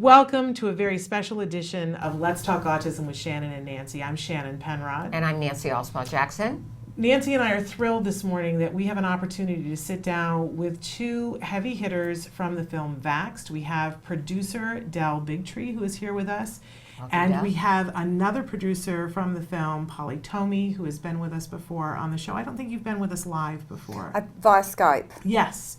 Welcome to a very special edition of Let's Talk Autism with Shannon and Nancy. I'm Shannon Penrod. And I'm Nancy Alspaugh-Jackson. Nancy and I are thrilled this morning that we have an opportunity to sit down with two heavy hitters from the film Vaxxed. We have producer Del Bigtree, who is here with us. And we have another producer from the film, Polly Tomey, who has been with us before on the show. I don't think you've been with us live before. Via Skype. Yes.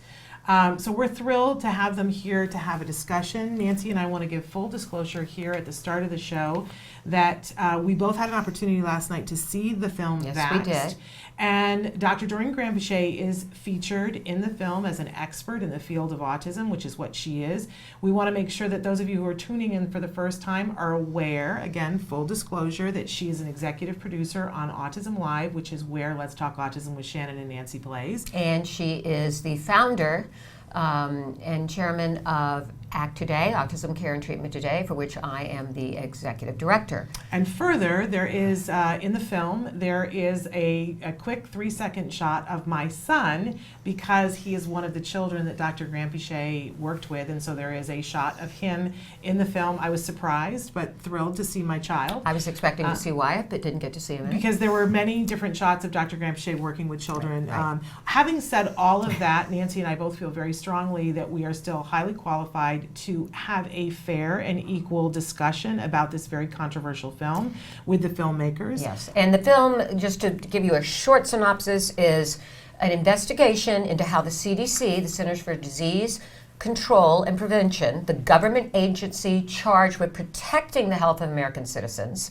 So we're thrilled to have them here to have a discussion. Nancy and I want to give full disclosure here at the start of the show that we both had an opportunity last night to see the film Vaxxed. Yes, we did. And Dr. Doreen Granpeesheh is featured in the film as an expert in the field of autism, which is what she is. We want to make sure that those of you who are tuning in for the first time are aware, again, full disclosure, that she is an executive producer on Autism-Live, which is where Let's Talk Autism with Shannon and Nancy plays. And she is the founder and chairman of ACT Today, Autism Care and Treatment Today, for which I am the executive director. And further, there is, in the film, there is a quick 3-second shot of my son, because he is one of the children that Dr. Granpeesheh worked with, and so there is a shot of him in the film. I was surprised, but thrilled to see my child. I was expecting to see Wyatt, but didn't get to see him. Because there were many different shots of Dr. Granpeesheh working with children. Right. Having said all of that, Nancy and I both feel very strongly that we are still highly qualified to have a fair and equal discussion about this very controversial film with the filmmakers. Yes, and the film, just to give you a short synopsis, is an investigation into how the CDC, the Centers for Disease Control and Prevention, the government agency charged with protecting the health of American citizens,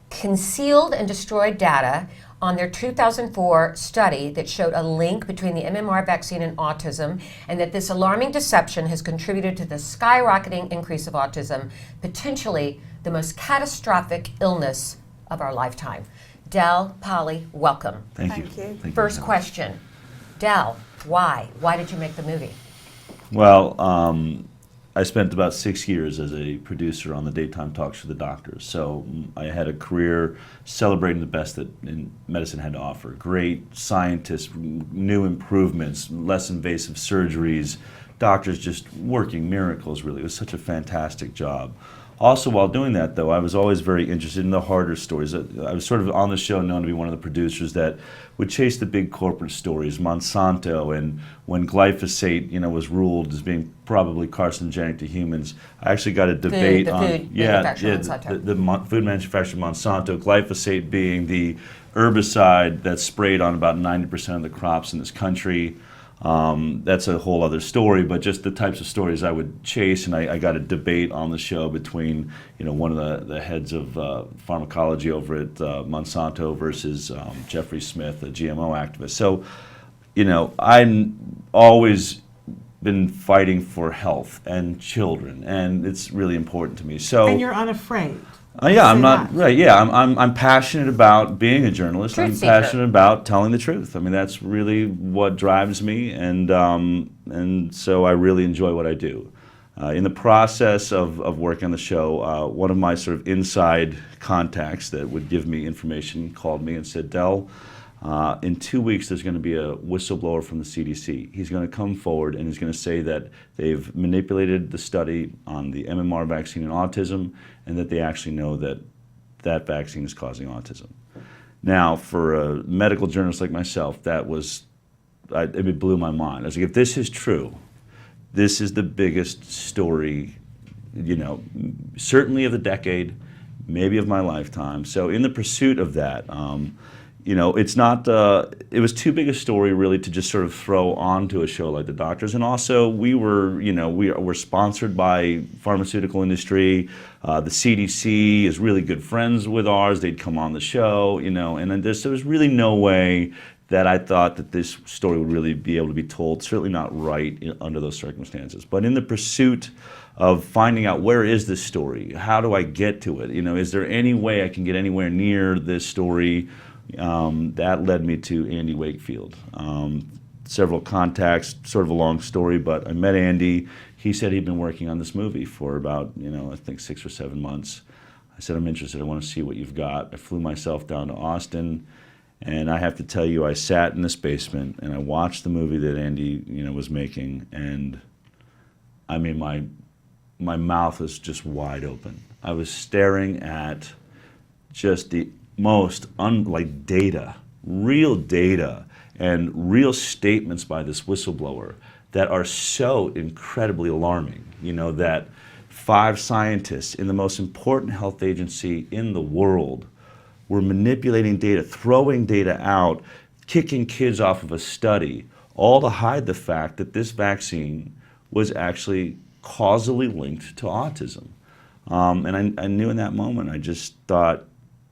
concealed and destroyed data on their 2004 study that showed a link between the MMR vaccine and autism, and that this alarming deception has contributed to the skyrocketing increase of autism, potentially the most catastrophic illness of our lifetime. Del, Polly, welcome. Thank you. First question, Del, why? Why did you make the movie? Well, I spent about 6 years as a producer on the daytime talk show The Doctors. So I had a career celebrating the best that medicine had to offer. Great scientists, new improvements, less invasive surgeries, doctors just working miracles, really. It was such a fantastic job. Also, while doing that, though, I was always very interested in the harder stories. I was sort of on the show known to be one of the producers that would chase the big corporate stories, Monsanto, and when glyphosate, was ruled as being probably carcinogenic to humans. I actually got a debate the on food manufacturer Monsanto. the food manufacturer Monsanto, glyphosate being the herbicide that's sprayed on about 90% of the crops in this country. That's a whole other story, but just the types of stories I would chase, and I got a debate on the show between one of the heads of pharmacology over at Monsanto versus Jeffrey Smith, a GMO activist. So, I've always been fighting for health and children, and it's really important to me. So, And you're unafraid. Yeah, I'm not right. Yeah, I'm passionate about being a journalist. Truth I'm seeker. passionate about telling the truth. I mean, that's really what drives me, and so I really enjoy what I do. In the process of working on the show, one of my sort of inside contacts that would give me information called me and said, Del, in 2 weeks there's going to be a whistleblower from the CDC. He's going to come forward and he's going to say that they've manipulated the study on the MMR vaccine and autism, and that they actually know that that vaccine is causing autism. Now, for a medical journalist like myself, it blew my mind. I was like, if this is true, this is the biggest story, certainly of the decade, maybe of my lifetime. So in the pursuit of that, it's not, it was too big a story really to just sort of throw onto a show like The Doctors. And also we're sponsored by pharmaceutical industry. The CDC is really good friends with ours. They'd come on the show, and then there was really no way that I thought that this story would really be able to be told, certainly not right under those circumstances. But in the pursuit of finding out where is this story, how do I get to it? Is there any way I can get anywhere near this story? That led me to Andy Wakefield. Several contacts, sort of a long story, but I met Andy. He said he'd been working on this movie for about, I think 6 or 7 months. I said, I'm interested, I want to see what you've got. I flew myself down to Austin, and I have to tell you, I sat in this basement and I watched the movie that Andy, was making, and I mean, my mouth was just wide open. I was staring at just the most data, real data, and real statements by this whistleblower that are so incredibly alarming. You know, that 5 scientists in the most important health agency in the world were manipulating data, throwing data out, kicking kids off of a study, all to hide the fact that this vaccine was actually causally linked to autism. And I knew in that moment, I just thought,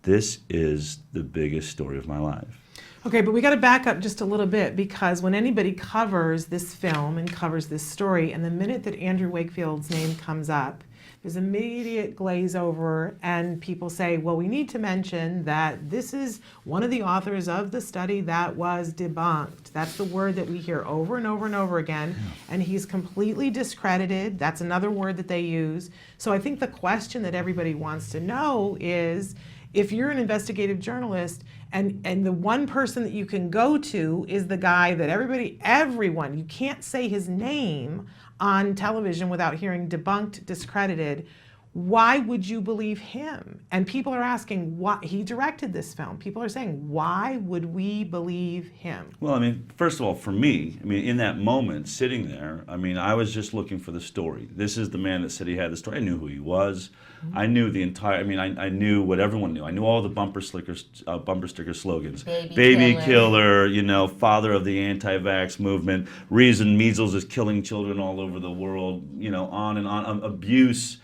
this is the biggest story of my life. Okay, but we got to back up just a little bit, because when anybody covers this film and covers this story, and the minute that Andrew Wakefield's name comes up, there's immediate glaze over, and people say, well, we need to mention that this is one of the authors of the study that was debunked. That's the word that we hear over and over and over again, and he's completely discredited. That's another word that they use. So I think the question that everybody wants to know is, if you're an investigative journalist and the one person that you can go to is the guy that everyone, you can't say his name on television without hearing debunked, discredited, why would you believe him? And people are asking, why he directed this film. People are saying, why would we believe him? Well, I mean, first of all, for me, I mean, in that moment, sitting there, I mean, I was just looking for the story. This is the man that said he had the story. I knew who he was. I knew the entire, I mean, I knew what everyone knew. I knew all the bumper sticker slogans. Baby killer, you know, father of the anti-vax movement, reason measles is killing children all over the world, you know, on and on, abused,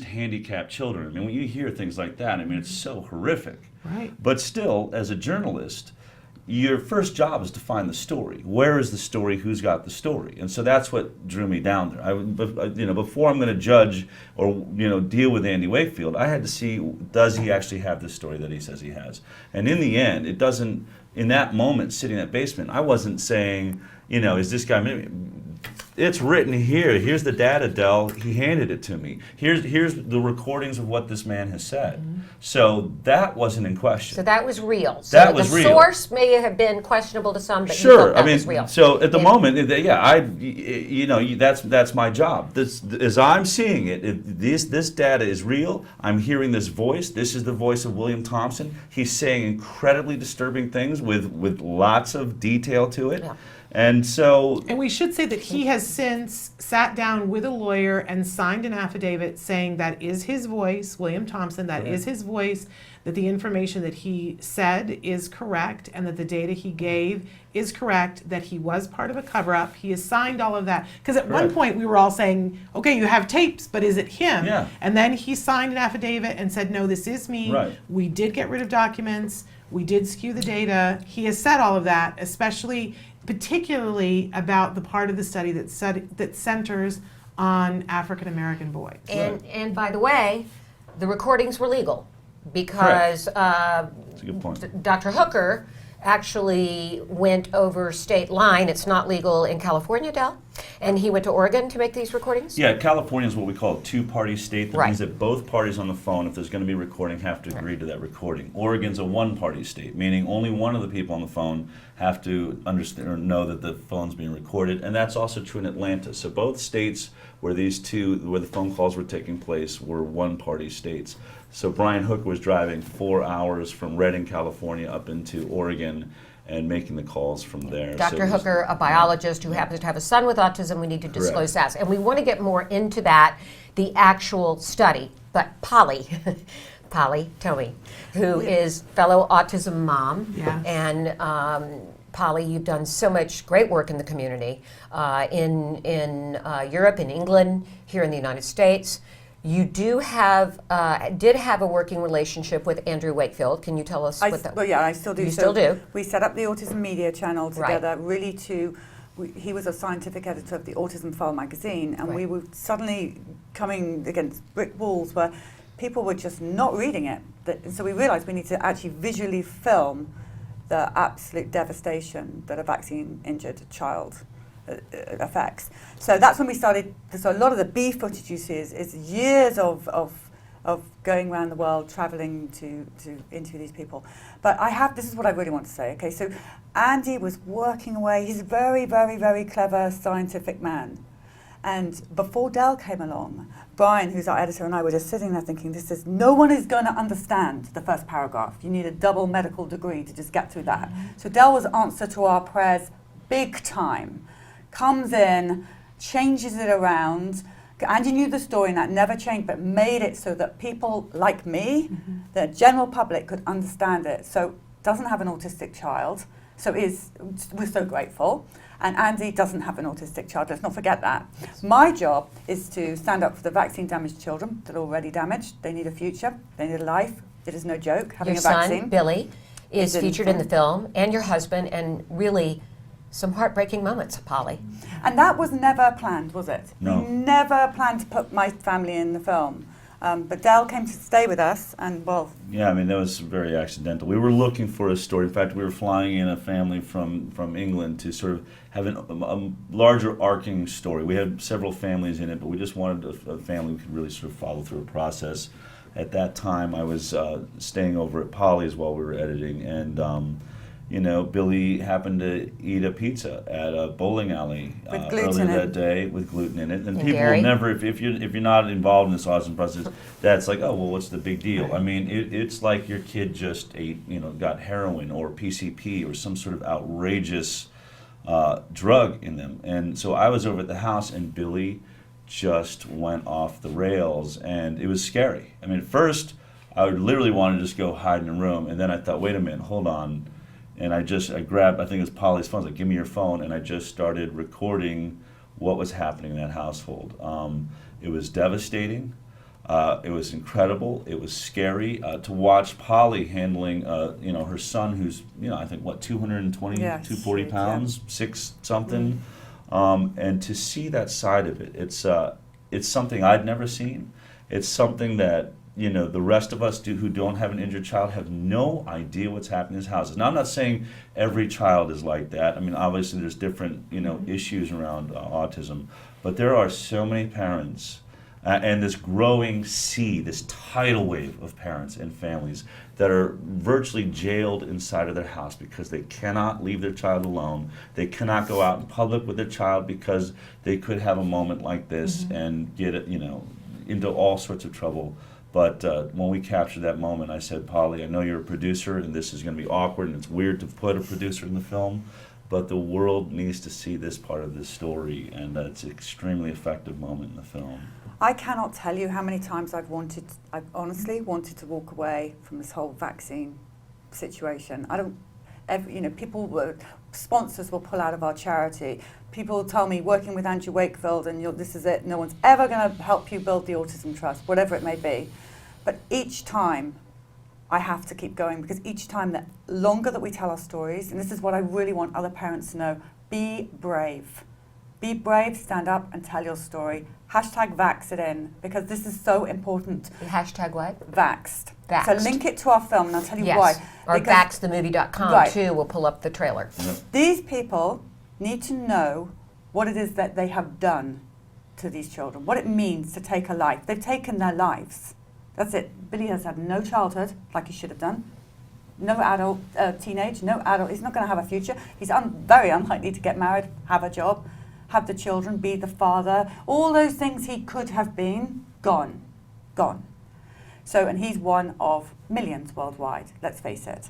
handicapped children. I mean, when you hear things like that, I mean, it's so horrific. Right. But still, as a journalist, your first job is to find the story. Where is the story? Who's got the story? And so that's what drew me down there. Before I'm going to judge or deal with Andy Wakefield, I had to see, does he actually have the story that he says he has? And in the end, it doesn't. In that moment, sitting in that basement, I wasn't saying, is this guy? It's written here. Here's the data, Del. He handed it to me. Here's the recordings of what this man has said. Mm-hmm. So that wasn't in question. So that was real. So that was real. The source may have been questionable to some, but sure. you felt that was real. So at the moment, that's my job. As I'm seeing it, this data is real. I'm hearing this voice. This is the voice of William Thompson. He's saying incredibly disturbing things with lots of detail to it. Yeah. And we should say that he has since sat down with a lawyer and signed an affidavit saying that is his voice, William Thompson, that is his voice, that the information that he said is correct, and that the data he gave is correct, that he was part of a cover-up. He has signed all of that. Because at one point we were all saying, okay, you have tapes, but is it him? Yeah. And then he signed an affidavit and said, no, this is me. Right. We did get rid of documents. We did skew the data. He has said all of that, particularly about the part of the study that centers on African American boys. And by the way, the recordings were legal because that's a good point. Dr. Hooker actually went over state line. It's not legal in California, Del. And he went to Oregon to make these recordings? Yeah, California is what we call a two-party state. That right. means that both parties on the phone, if there's going to be recording, have to agree to that recording. Oregon's a one-party state, meaning only one of the people on the phone have to understand or know that the phone's being recorded, and that's also true in Atlanta. So both states where the phone calls were taking place were one-party states. So Brian Hooker was driving 4 hours from Redding, California, up into Oregon, and making the calls from there. Dr. Hooker, a biologist who happens to have a son with autism, we need to disclose that. And we want to get more into that, the actual study. But Polly Tomei, who is fellow autism mom, and Polly, you've done so much great work in the community, in Europe, in England, here in the United States. You did have a working relationship with Andrew Wakefield. Can you tell us what that? Well, yeah, I still do. You still do. We set up the Autism Media channel together, right. He was a scientific editor of the Autism File magazine, and we were suddenly coming against brick walls where people were just not reading it. So we realized we need to actually visually film the absolute devastation that a vaccine-injured child affects. So that's when we started. So a lot of the B footage you see is years of going around the world, traveling to interview these people. But this is what I really want to say. Okay, so Andy was working away. He's a very, very, very clever scientific man, And before Del came along, Brian, who's our editor, and I were just sitting there thinking, no one is going to understand the first paragraph. You need a double medical degree to just get through that. So Del was answer to our prayers big time. Comes in, changes it around. Andy knew the story and that never changed, but made it so that people like me, the general public, could understand it. So doesn't have an autistic child, so we're so grateful. And Andy doesn't have an autistic child, let's not forget that. Yes. My job is to stand up for the vaccine-damaged children that are already damaged. They need a future, they need a life. It is no joke having your a vaccine. Your son, Billy, is featured in the film, and your husband, and really some heartbreaking moments, Polly. And that was never planned, was it? No. We never planned to put my family in the film. But Del came to stay with us, and well... Yeah, I mean, that was very accidental. We were looking for a story. In fact, we were flying in a family from England to sort of have a larger arcing story. We had several families in it, but we just wanted a family who could really sort of follow through a process. At that time, I was staying over at Polly's while we were editing, and Billy happened to eat a pizza at a bowling alley earlier that day with gluten in it. And people will never, if you're not involved in this autism process, that's like, oh, well, what's the big deal? I mean, it's like your kid just ate, got heroin or PCP or some sort of outrageous drug in them. And so I was over at the house, and Billy just went off the rails, and it was scary. I mean, at first, I would literally want to just go hide in a room, and then I thought, wait a minute, hold on. And I grabbed, I think it was Polly's phone, I was like, give me your phone, and I just started recording what was happening in that household. It was devastating, it was incredible, it was scary to watch Polly handling, her son who's, I think, 220, 240 pounds, 6 something, and to see that side of it, it's something I'd never seen. It's something that the rest of us who don't have an injured child have no idea what's happening in these houses. Now, I'm not saying every child is like that. I mean, obviously there's different, issues around autism, but there are so many parents and this growing sea, this tidal wave of parents and families that are virtually jailed inside of their house because they cannot leave their child alone. They cannot go out in public with their child because they could have a moment like this and get it, into all sorts of trouble. But when we captured that moment, I said, Polly, I know you're a producer, and this is going to be awkward, and it's weird to put a producer in the film, but the world needs to see this part of this story, and it's an extremely effective moment in the film. I cannot tell you how many times I've honestly wanted to walk away from this whole vaccine situation. Sponsors will pull out of our charity. People tell me, working with Andrew Wakefield, and this is it, no one's ever going to help you build the Autism Trust, whatever it may be. But each time, I have to keep going, because each time, the longer that we tell our stories, and this is what I really want other parents to know, be brave. Be brave, stand up and tell your story. Hashtag Vaxxed, because this is so important. Hashtag what? Vaxxed. Vaxxed. So link it to our film, and I'll tell you why. Or vaxxedthemovie.com too, we'll pull up the trailer. These people need to know what it is that they have done to these children, what it means to take a life. They've taken their lives. That's it. Billy has had no childhood, like he should have done. No adult, teenage, no adult. He's not going to have a future. He's very unlikely to get married, have a job, have the children, be the father. All those things he could have been, gone. So, and he's one of millions worldwide, let's face it.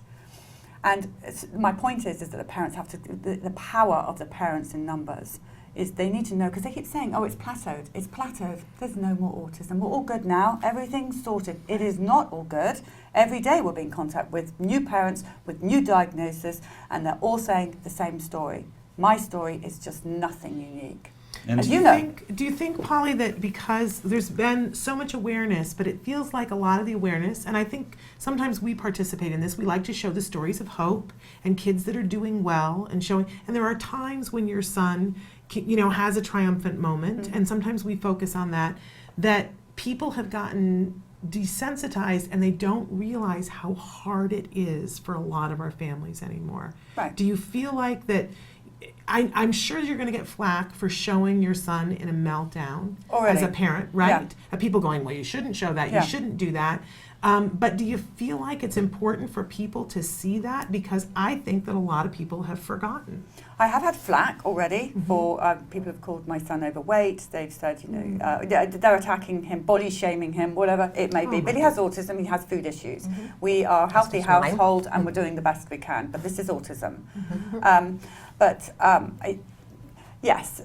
And my point is that the parents have to, the power of the parents in numbers is they need to know, because they keep saying, oh, it's plateaued, there's no more autism, we're all good now, everything's sorted. It is not all good. Every day we're being in contact with new parents, with new diagnoses, and they're all saying the same story. My story is just nothing unique. And do you think, Polly, that because there's been so much awareness, but it feels like a lot of the awareness, and I think sometimes we participate in this, we like to show the stories of hope and kids that are doing well and showing, and there are times when your son, has a triumphant moment, and sometimes we focus on that people have gotten desensitized and they don't realize how hard it is for a lot of our families anymore. Right. Do you feel like that? I'm sure you're going to get flack for showing your son in a meltdown Already. as a parent, right? Yeah. People going, well, you shouldn't show that, you shouldn't do that. But do you feel like it's important for people to see that? Because I think that a lot of people have forgotten. I have had flack already for people have called my son overweight. They've said, they're attacking him, body shaming him, whatever it may be. But he has autism, he has food issues. We are a healthy household and we're doing the best we can. But this is autism. Yes,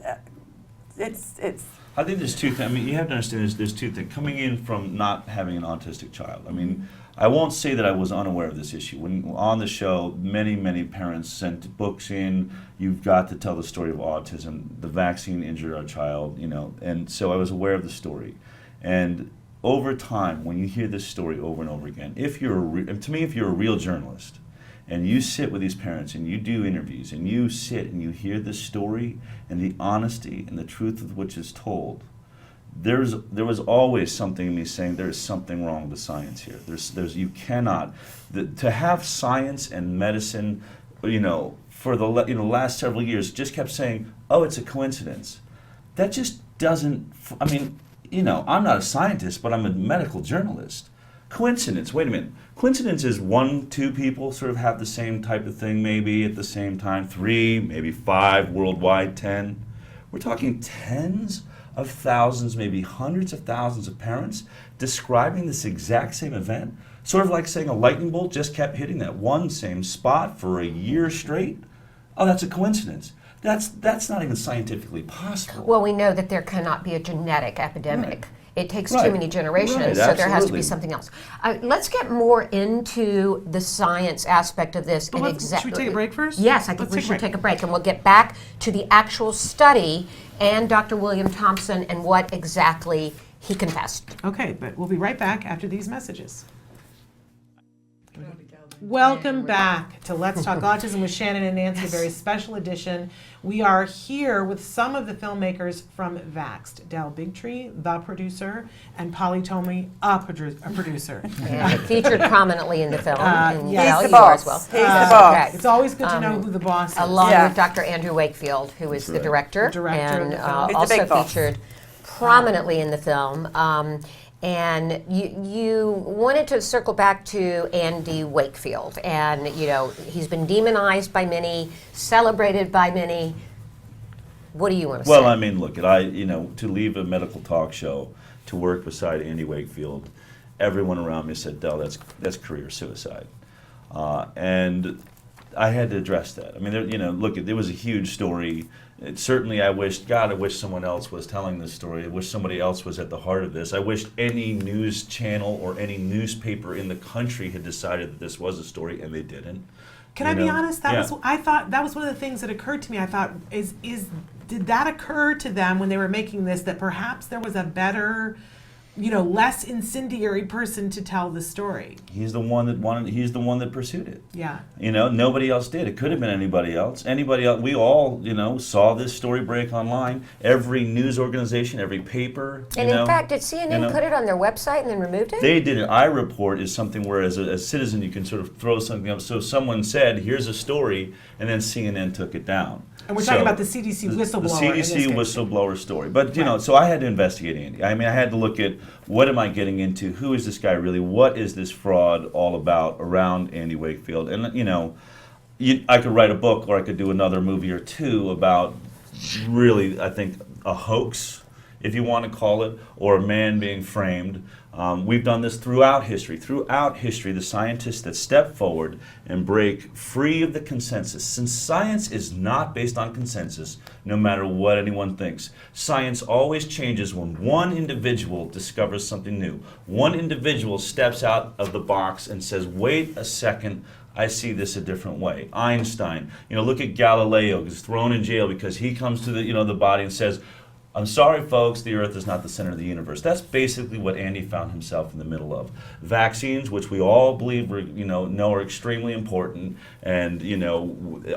it's. I think there's two things. I mean, you have to understand there's two things. Coming in from not having an autistic child, I mean, I won't say that I was unaware of this issue. When on the show, many parents sent books in. You've got to tell the story of autism. The vaccine injured our child, and so I was aware of the story. And over time, when you hear this story over and over again, if you're a real journalist, and you sit with these parents and you do interviews and you sit and you hear this story and the honesty and the truth of which is told, there was always something in me saying there is something wrong with the science here. You cannot to have science and medicine, for the last several years just kept saying, oh, it's a coincidence. That just doesn't. I mean, I'm not a scientist, but I'm a medical journalist. Coincidence, wait a minute. Coincidence is 1, 2 people sort of have the same type of thing maybe at the same time, 3, maybe 5 worldwide, 10. We're talking tens of thousands, maybe hundreds of thousands of parents describing this exact same event, sort of like saying a lightning bolt just kept hitting that one same spot for a year straight. Oh, that's a coincidence. That's not even scientifically possible. Well, we know that there cannot be a genetic epidemic. Right. It takes too many generations, so there has to be something else. Let's get more into the science aspect of this. Should we take a break first? Yes, I think we should take a break, and we'll get back to the actual study and Dr. William Thompson and what exactly he confessed. Okay, but we'll be right back after these messages. Welcome back to Let's Talk Autism with Shannon and Nancy, a very special edition. We are here with some of the filmmakers from Vaxxed, Del Bigtree, the producer, and Polly Tomey, a producer. And featured prominently in the film. And He's Del, the you are boss. as well. He's the boss. Okay. It's always good to know who the boss is. Along Yeah. with Dr. Andrew Wakefield, who is the director, The director of and the film. He's the also big boss. featured prominently in the film. And you wanted to circle back to Andy Wakefield, and he's been demonized by many, celebrated by many. What do you want to say? Well, I mean, look, to leave a medical talk show to work beside Andy Wakefield, everyone around me said, "Del, that's career suicide," and I had to address that. I mean, look, there was a huge story. Certainly, I wish someone else was telling this story. I wish somebody else was at the heart of this. I wish any news channel or any newspaper in the country had decided that this was a story, and they didn't. Can I be honest? I thought that was one of the things that occurred to me. I thought, did that occur to them when they were making this, that perhaps there was a better, less incendiary person to tell the story? He's the one that pursued it. Yeah. Nobody else did. It could have been anybody else. Anybody else. We all, saw this story break online. Every news organization, every paper. And in fact, did CNN put it on their website and then removed it? They did it. iReport is something where, as a citizen, you can sort of throw something up. So someone said, "Here's a story," and then CNN took it down. And we're talking about the CDC whistleblower. The CDC whistleblower story. But, so I had to investigate Andy. I mean, I had to look at what am I getting into? Who is this guy really? What is this fraud all about around Andy Wakefield? And, I could write a book or I could do another movie or two about really, I think, a hoax, if you want to call it, or a man being framed. We've done this throughout history. Throughout history, the scientists that step forward and break free of the consensus. Since science is not based on consensus, no matter what anyone thinks, science always changes when one individual discovers something new. One individual steps out of the box and says, "Wait a second, I see this a different way." Einstein, look at Galileo, who's thrown in jail because he comes to the body and says, "I'm sorry, folks, the Earth is not the center of the universe." That's basically what Andy found himself in the middle of. Vaccines, which we all believe know are extremely important, and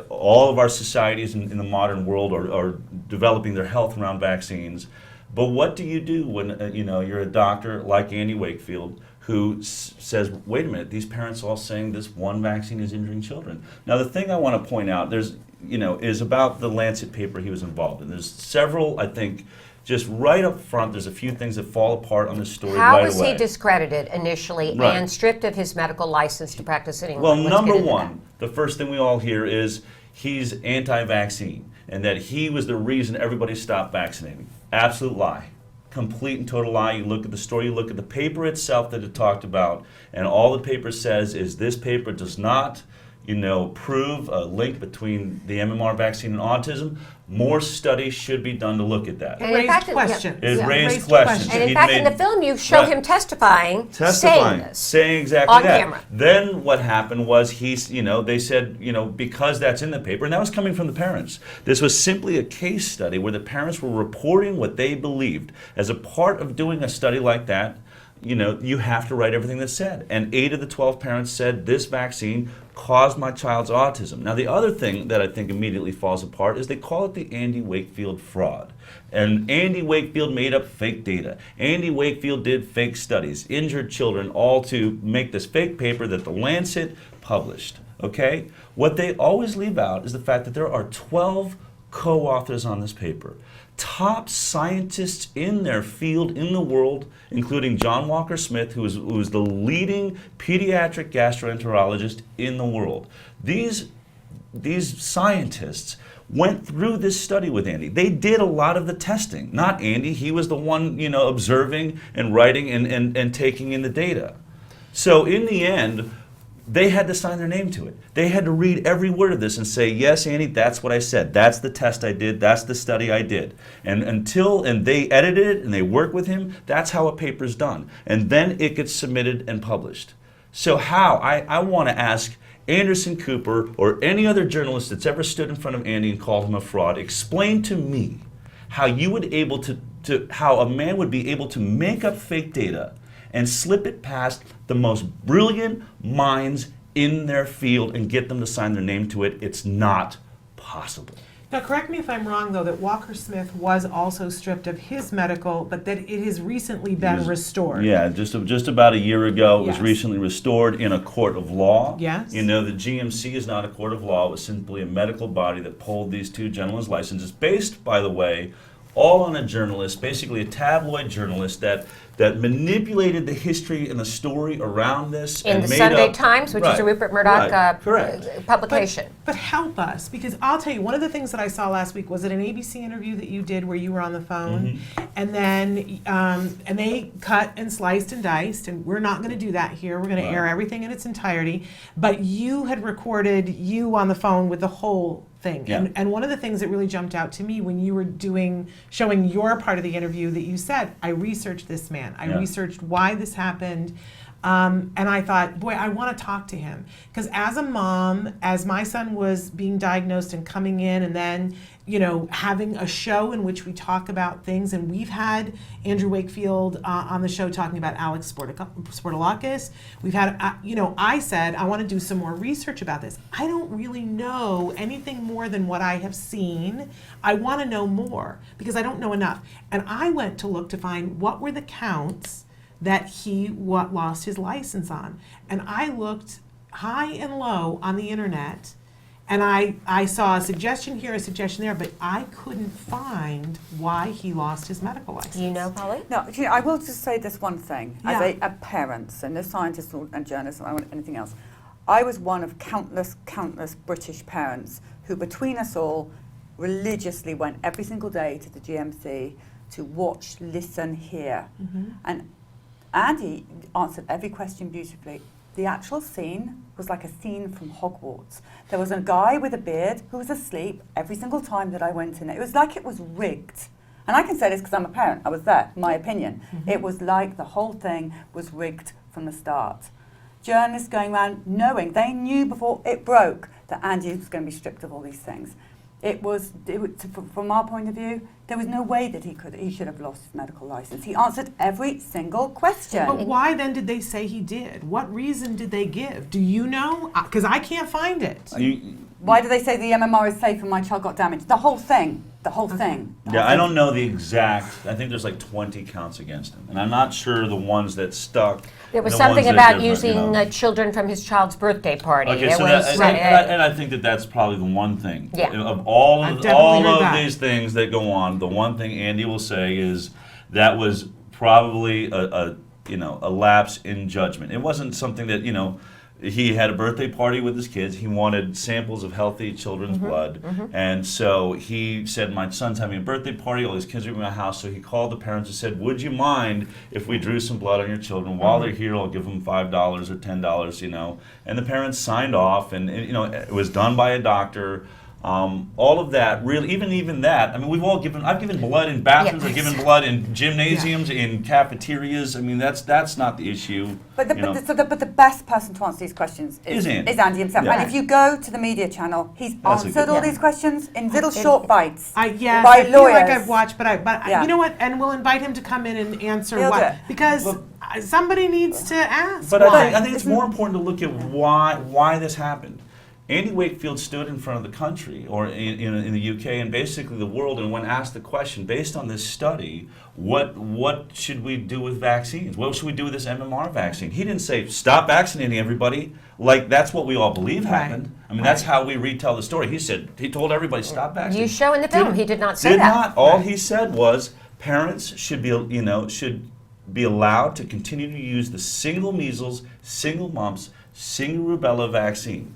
all of our societies in the modern world are developing their health around vaccines. But what do you do when you're a doctor like Andy Wakefield, who says, "Wait a minute, these parents are all saying this one vaccine is injuring children"? Now, the thing I want to point out, is about the Lancet paper he was involved in. There's several, I think, just right up front, there's a few things that fall apart on this story How right was away. he discredited initially Right. and stripped of his medical license to practice in Well, England? Let's number get into one, the first thing we all hear is he's anti-vaccine and that he was the reason everybody stopped vaccinating. Absolute lie. Complete and total lie. You look at the story, you look at the paper itself that it talked about, and all the paper says is this paper does not, prove a link between the MMR vaccine and autism. More studies should be done to look at that. It And in raised that. questions. It Yeah. raised questions. And in He'd fact, in made- the film, you show Right. him testifying, saying testifying, this. saying exactly on that. camera. Then what happened was they said, because that's in the paper, and that was coming from the parents. This was simply a case study where the parents were reporting what they believed. As a part of doing a study like that, you have to write everything that's said. And 8 of the 12 parents said this vaccine caused my child's autism. Now, the other thing that I think immediately falls apart is they call it the Andy Wakefield fraud. And Andy Wakefield made up fake data. Andy Wakefield did fake studies, injured children, all to make this fake paper that the Lancet published. Okay? What they always leave out is the fact that there are 12 co-authors on this paper. Top scientists in their field in the world, including John Walker Smith, who is the leading pediatric gastroenterologist in the world. These scientists went through this study with Andy. They did a lot of the testing. Not Andy. He was the one, observing and writing and taking in the data. So in the end, they had to sign their name to it. They had to read every word of this and say, yes, Andy, that's what I said. That's the test I did. That's the study I did. And they edited it and they work with him, that's how a paper's done. And then it gets submitted and published. So how? I want to ask Anderson Cooper or any other journalist that's ever stood in front of Andy and called him a fraud, explain to me how you would how a man would be able to make up fake data and slip it past the most brilliant minds in their field and get them to sign their name to it. It's not possible. Now, correct me if I'm wrong, though, that Walker Smith was also stripped of his medical, but that it has recently been restored. Yeah, just about a year ago, it was Yes. recently restored in a court of law. Yes. The GMC is not a court of law. It was simply a medical body that pulled these two gentlemen's licenses, based, by the way, all on a journalist, basically a tabloid journalist that manipulated the history and the story around this. In and the made Sunday up, Times, which is a Rupert Murdoch correct. publication. But help us, because I'll tell you, one of the things that I saw last week was it an ABC interview that you did where you were on the phone, and then and they cut and sliced and diced, and we're not going to do that here. We're going to air everything in its entirety. But you had recorded you on the phone with the whole thing, Yeah. and one of the things that really jumped out to me when you were showing your part of the interview that you said, I researched this man, I Yeah. researched why this happened. And I thought, boy, I want to talk to him. Because as a mom, as my son was being diagnosed and coming in, and then, having a show in which we talk about things, and we've had Andrew Wakefield on the show talking about Alex Sportolakis. We've had, I said, I want to do some more research about this. I don't really know anything more than what I have seen. I want to know more because I don't know enough. And I went to look to find what were the counts that he lost his license on. And I looked high and low on the internet, and I saw a suggestion here, a suggestion there, but I couldn't find why he lost his medical license. Do you know, Polly? No, I will just say this one thing. Yeah. As a parent, so no scientist and journalist or anything else, I was one of countless British parents who, between us all, religiously went every single day to the GMC to watch, listen, hear. And Andy answered every question beautifully. The actual scene was like a scene from Hogwarts. There was a guy with a beard who was asleep every single time that I went in. It was like it was rigged. And I can say this because I'm a parent. I was there, my opinion. It was like the whole thing was rigged from the start. Journalists going around knowing, they knew before it broke that Andy was going to be stripped of all these things. From our point of view, there was no way that he should have lost his medical license. He answered every single question. But why then did they say he did? What reason did they give? Do you know? Because I can't find it. Why do they say the MMR is safe and my child got damaged? The whole thing. The whole thing. Yeah, I don't know the exact. I think there's like 20 counts against him, and I'm not sure the ones that stuck. There was and the something ones that are about different, using you know. children from his child's birthday party. Okay, There so was, and I think that that's probably the one thing. Yeah. Of all I've of definitely heard that. these things that go on, the one thing Andy will say is that was probably a lapse in judgment. It wasn't something that he had a birthday party with his kids. He wanted samples of healthy children's blood. And so he said, my son's having a birthday party, all these kids are in my house. So he called the parents and said, would you mind if we drew some blood on your children? While they're here, I'll give them $5 or $10, And the parents signed off, and it was done by a doctor. All of that, really, even that. I mean, I've given blood in bathrooms. Yeah. I've given blood in gymnasiums, in cafeterias. I mean, that's not the issue. But the best person to answer these questions Is Andy. himself. Yeah. And if you go to the media channel, he's That's a answered good all point. these questions in little short bites. Yes, by I feel like lawyers. I've watched, but Yeah. you know what? And we'll invite him to come in and answer He'll do what, it. because somebody needs to ask. But why. I think it's more important to look at why this happened. Andy Wakefield stood in front of the country, or in the UK, and basically the world, and when asked the question, based on this study, what should we do with vaccines? What should we do with this MMR vaccine? He didn't say, stop vaccinating everybody, like that's what we all believe happened. I mean, that's how we retell the story. He told everybody, stop vaccinating. You show in the film, he did not say Did that. not. All he said was, parents should be allowed to continue to use the single measles, single mumps, single rubella vaccine.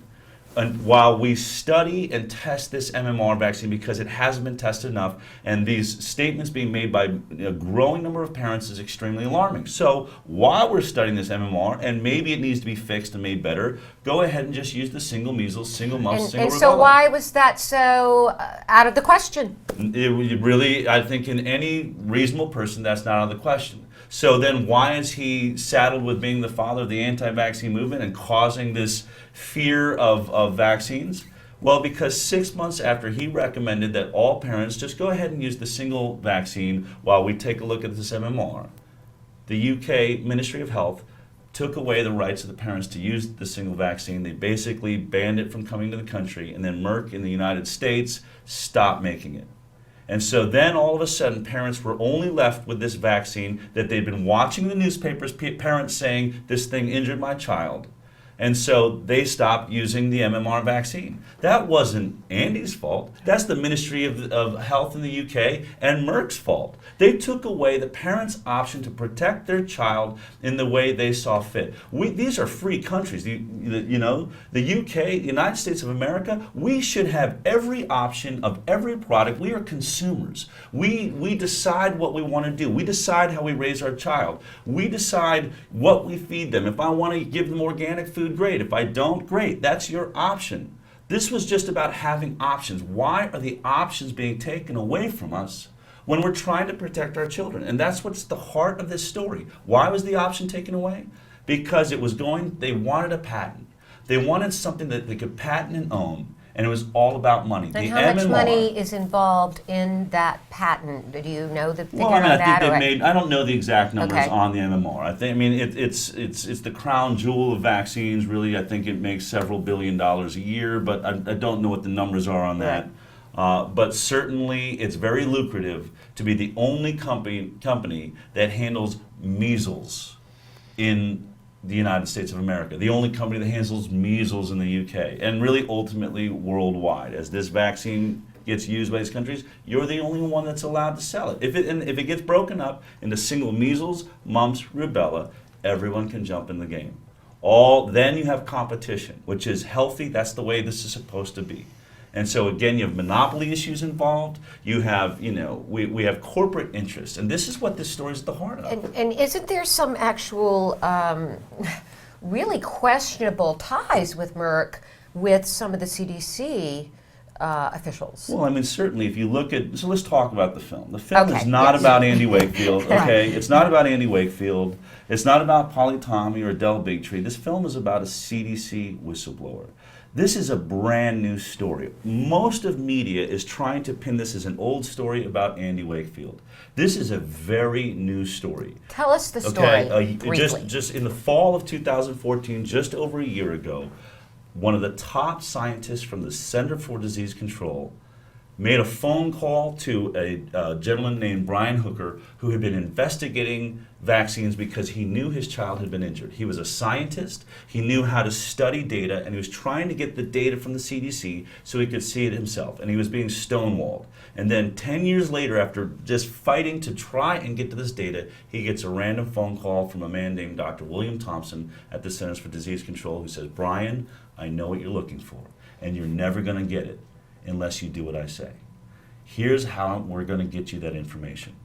And while we study and test this MMR vaccine, because it hasn't been tested enough, and these statements being made by a growing number of parents is extremely alarming. So while we're studying this MMR, and maybe it needs to be fixed and made better, go ahead and just use the single measles, single mumps, single And rubella. so why was that so out of the question? It really, I think in any reasonable person, that's not out of the question. So then why is he saddled with being the father of the anti-vaccine movement and causing this fear of vaccines? Well, because 6 months after he recommended that all parents just go ahead and use the single vaccine while we take a look at this MMR, the UK Ministry of Health took away the rights of the parents to use the single vaccine. They basically banned it from coming to the country, and then Merck in the United States stopped making it. And so then all of a sudden parents were only left with this vaccine that they'd been watching the newspapers, parents saying this thing injured my child. And so they stopped using the MMR vaccine. That wasn't Andy's fault. That's the Ministry of Health in the UK and Merck's fault. They took away the parents' option to protect their child in the way they saw fit. These are free countries. The UK, the United States of America, we should have every option of every product. We are consumers. We decide what we want to do. We decide how we raise our child. We decide what we feed them. If I want to give them organic food, great. If I don't, great. That's your option. This was just about having options. Why are the options being taken away from us when we're trying to protect our children? And that's what's the heart of this story. Why was the option taken away? Because they wanted a patent. They wanted something that they could patent and own. And it was all about money. And how much money is involved in that patent? Do you know the figure on I that? think I don't know the exact numbers Okay. on the MMR. It's the crown jewel of vaccines. Really, I think it makes several $1 billion a year, but I don't know what the numbers are on that. But certainly, it's very lucrative to be the only company that handles measles in the United States of America, the only company that handles measles in the UK, and really ultimately worldwide. As this vaccine gets used by these countries, you're the only one that's allowed to sell it. If it gets broken up into single measles, mumps, rubella, everyone can jump in the game. Then you have competition, which is healthy. That's the way this is supposed to be. And so again, you have monopoly issues involved. You have, we have corporate interests, and this is what this story is at the heart of. And isn't there some actual really questionable ties with Merck with some of the CDC officials? Well, I mean, certainly if you look at, so let's talk about the film. The film Okay, is not yes. about Andy Wakefield, okay? It's not about Andy Wakefield. It's not about Polly Tommy or Del Bigtree. This film is about a CDC whistleblower. This is a brand new story. Most of media is trying to pin this as an old story about Andy Wakefield. This is a very new story. Tell us the story briefly. Just in the fall of 2014, just over a year ago, one of the top scientists from the Center for Disease Control made a phone call to a gentleman named Brian Hooker, who had been investigating vaccines because he knew his child had been injured. He was a scientist, he knew how to study data, and he was trying to get the data from the CDC so he could see it himself, and he was being stonewalled. And then 10 years later, after just fighting to try and get to this data, he gets a random phone call from a man named Dr. William Thompson at the Centers for Disease Control who says, Brian, I know what you're looking for, and you're never going to get it unless you do what I say. Here's how we're going to get you that information.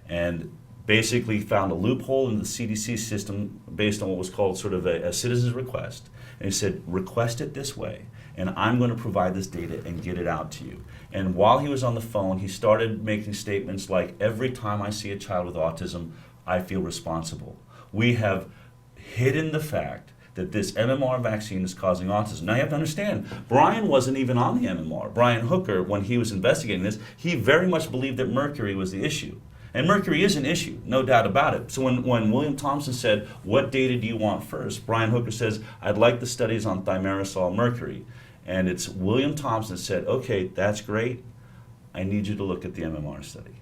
And basically found a loophole in the CDC system based on what was called sort of a citizen's request. And he said, request it this way, and I'm going to provide this data and get it out to you. And while he was on the phone, he started making statements like, every time I see a child with autism, I feel responsible. We have hidden the fact that this MMR vaccine is causing autism. Now you have to understand, Brian wasn't even on the MMR. Brian Hooker, when he was investigating this, he very much believed that mercury was the issue. And mercury is an issue, no doubt about it. So when William Thompson said, what data do you want first? Brian Hooker says, I'd like the studies on thimerosal mercury. And it's William Thompson said, okay, that's great. I need you to look at the MMR study.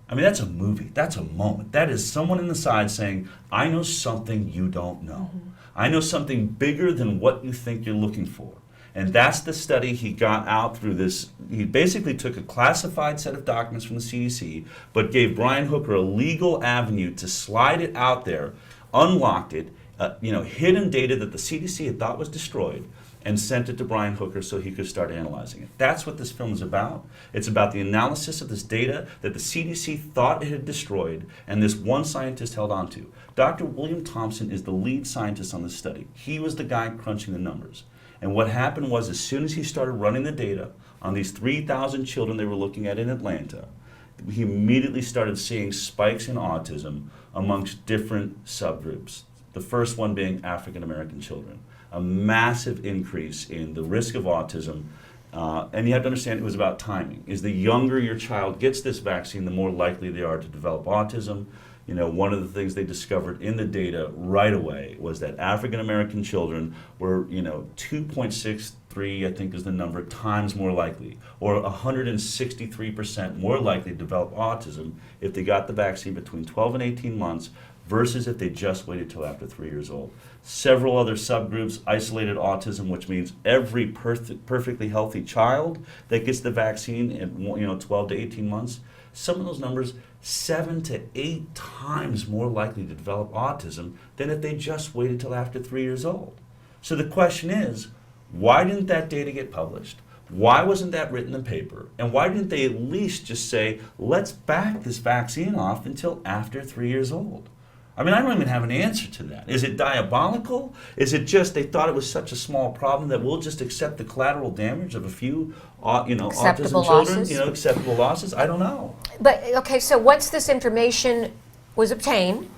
I mean, that's a movie, that's a moment. That is someone in the side saying, I know something you don't know. Mm-hmm. I know something bigger than what you think you're looking for. And that's the study he got out through this. He basically took a classified set of documents from the CDC, but gave Brian Hooker a legal avenue to slide it out there, unlocked it, hidden data that the CDC had thought was destroyed, and sent it to Brian Hooker so he could start analyzing it. That's what this film is about. It's about the analysis of this data that the CDC thought it had destroyed, and this one scientist held on to. Dr. William Thompson is the lead scientist on this study. He was the guy crunching the numbers. And what happened was, as soon as he started running the data on these 3,000 children they were looking at in Atlanta, he immediately started seeing spikes in autism amongst different subgroups. The first one being African American children. A massive increase in the risk of autism. And you have to understand it was about timing. Is the younger your child gets this vaccine, the more likely they are to develop autism. You know, one of the things they discovered in the data right away was that African American children were, 2.63, I think is the number, times more likely, or 163% more likely to develop autism if they got the vaccine between 12 and 18 months versus if they just waited till after 3 years old. Several other subgroups, isolated autism, which means every perfectly healthy child that gets the vaccine in 12 to 18 months, some of those numbers 7 to 8 times more likely to develop autism than if they just waited till after 3 years old. So the question is, why didn't that data get published? Why wasn't that written in paper? And why didn't they at least just say, let's back this vaccine off until after 3 years old? I mean, I don't even have an answer to that. Is it diabolical? Is it just they thought it was such a small problem that we'll just accept the collateral damage of a few, autism children, acceptable losses? I don't know. But, okay, so once this information was obtained,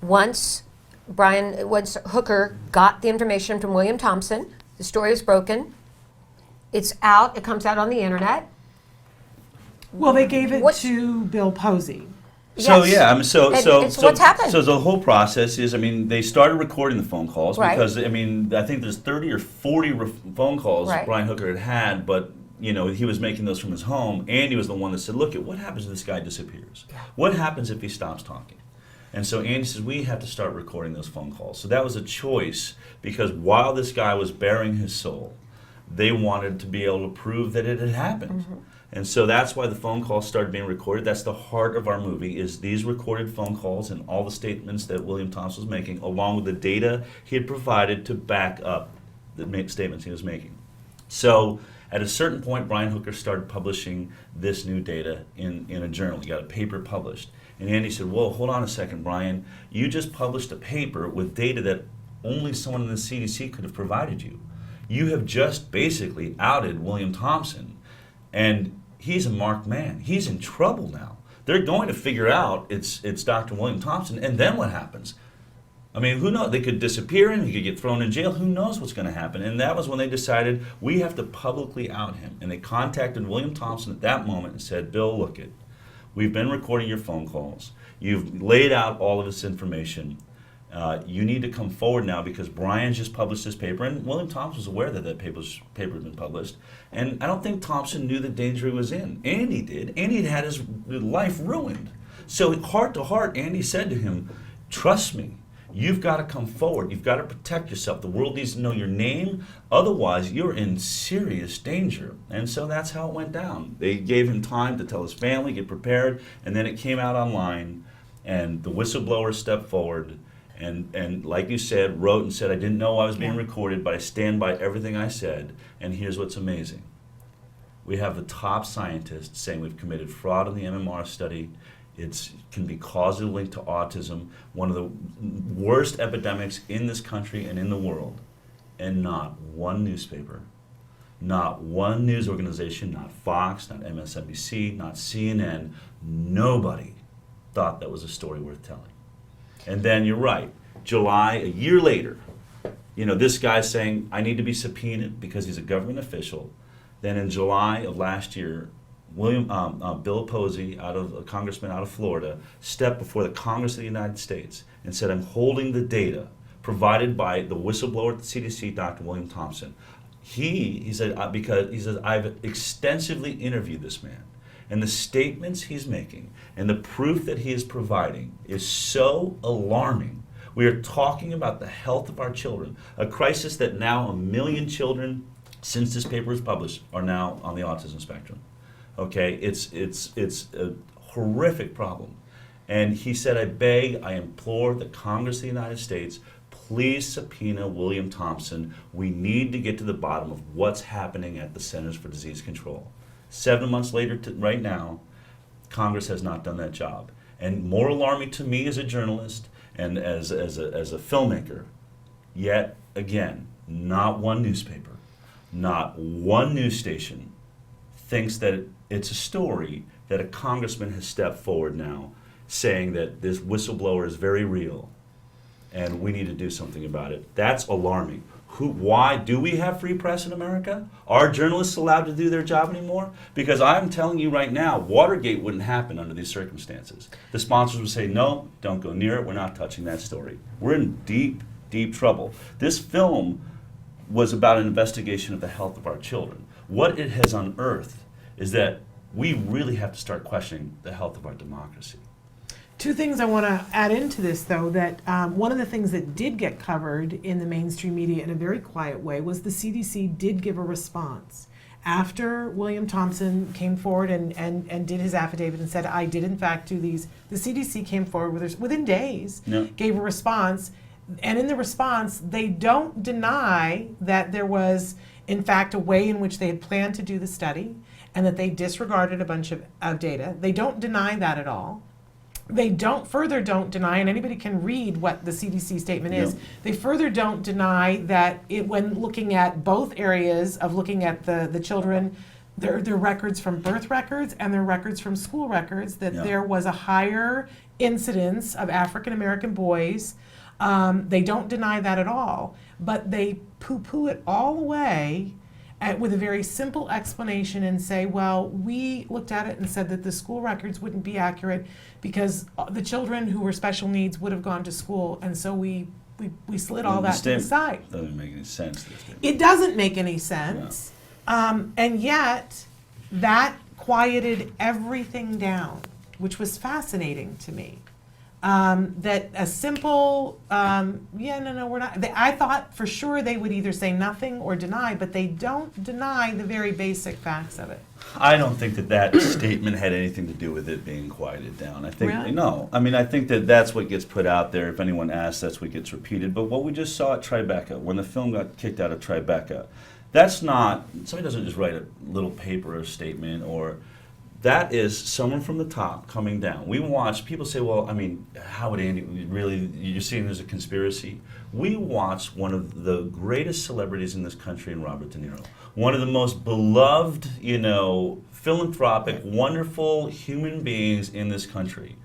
once Hooker got the information from William Thompson, the story is broken, it's out, it comes out on the internet. Well, they gave it to Bill Posey. So Yes. yeah, I mean, so what's happened? So the whole process is, they started recording the phone calls Right. because I think there's 30 or 40 phone calls Right. Brian Hooker had, but he was making those from his home. Andy was the one that said, "Look, what happens if this guy disappears? Yeah. What happens if he stops talking?" And so Andy says, "We have to start recording those phone calls." So that was a choice because while this guy was bearing his soul, they wanted to be able to prove that it had happened. Mm-hmm. And so that's why the phone calls started being recorded. That's the heart of our movie, is these recorded phone calls and all the statements that William Thompson was making, along with the data he had provided to back up the statements he was making. So at a certain point, Brian Hooker started publishing this new data in a journal. He got a paper published. And Andy said, "Whoa, hold on a second, Brian. You just published a paper with data that only someone in the CDC could have provided you. You have just basically outed William Thompson. And he's a marked man. He's in trouble now. They're going to figure out it's Dr. William Thompson, and then what happens? I mean, who knows? They could disappear him. He could get thrown in jail. Who knows what's going to happen? And that was when they decided we have to publicly out him. And they contacted William Thompson at that moment and said, "Bill, look we've been recording your phone calls. You've laid out all of this information. You need to come forward now because Brian just published this paper, and William Thompson was aware that paper had been published. And I don't think Thompson knew the danger he was in. Andy did. Andy had had his life ruined. So heart to heart, Andy said to him, trust me, you've got to come forward. You've got to protect yourself. The world needs to know your name. Otherwise, you're in serious danger. And so that's how it went down. They gave him time to tell his family, get prepared, and then it came out online, and the whistleblower stepped forward and like you said, wrote and said, I didn't know I was being recorded, but I stand by everything I said. And here's what's amazing. We have the top scientists saying we've committed fraud in the MMR study. It can be causally linked to autism, one of the worst epidemics in this country and in the world. And not one newspaper, not one news organization, not Fox, not MSNBC, not CNN, nobody thought that was a story worth telling. And then you're right, July, a year later, this guy's saying, I need to be subpoenaed because he's a government official. Then in July of last year, Bill Posey, a congressman out of Florida, stepped before the Congress of the United States and said, I'm holding the data provided by the whistleblower at the CDC, Dr. William Thompson. He said, I've extensively interviewed this man. And the statements he's making and the proof that he is providing is so alarming. We are talking about the health of our children, a crisis that now 1 million children, since this paper was published, are now on the autism spectrum. Okay, it's a horrific problem. And he said, I implore the Congress of the United States, please subpoena William Thompson. We need to get to the bottom of what's happening at the Centers for Disease Control. 7 months later, right now, Congress has not done that job. And more alarming to me as a journalist and as a filmmaker, yet again, not one newspaper, not one news station thinks that it's a story that a congressman has stepped forward now saying that this whistleblower is very real and we need to do something about it. That's alarming. Why do we have free press in America? Are journalists allowed to do their job anymore? Because I'm telling you right now, Watergate wouldn't happen under these circumstances. The sponsors would say, no, don't go near it, we're not touching that story. We're in deep, deep trouble. This film was about an investigation of the health of our children. What it has unearthed is that we really have to start questioning the health of our democracy. Two things I want to add into this, though, that one of the things that did get covered in the mainstream media in a very quiet way was the CDC did give a response. After William Thompson came forward and did his affidavit and said, I did in fact do these, the CDC came forward within days, gave a response. And in the response, they don't deny that there was, in fact, a way in which they had planned to do the study and that they disregarded a bunch of data. They don't deny that at all. They don't deny, and anybody can read what the CDC statement is, they further don't deny that when looking at both areas of looking at the children, their records from birth records and their records from school records, that there was a higher incidence of African American boys. They don't deny that at all, but they poo-poo it all away with a very simple explanation and say, well, we looked at it and said that the school records wouldn't be accurate because the children who were special needs would have gone to school, and so we slid all that to the side. Doesn't make any sense. It doesn't make any sense, and yet that quieted everything down, which was fascinating to me. That a simple, we're not. I thought for sure they would either say nothing or deny, but they don't deny the very basic facts of it. I don't think that statement had anything to do with it being quieted down. I think no. I mean, I think that's what gets put out there. If anyone asks, that's what gets repeated. But what we just saw at Tribeca, when the film got kicked out of Tribeca, that's not. Somebody doesn't just write a little paper or statement or. That is someone from the top coming down. We watch, people say, well, I mean, how would Andy really, you're saying there's a conspiracy? We watched one of the greatest celebrities in this country in Robert De Niro. One of the most beloved, philanthropic, wonderful human beings in this country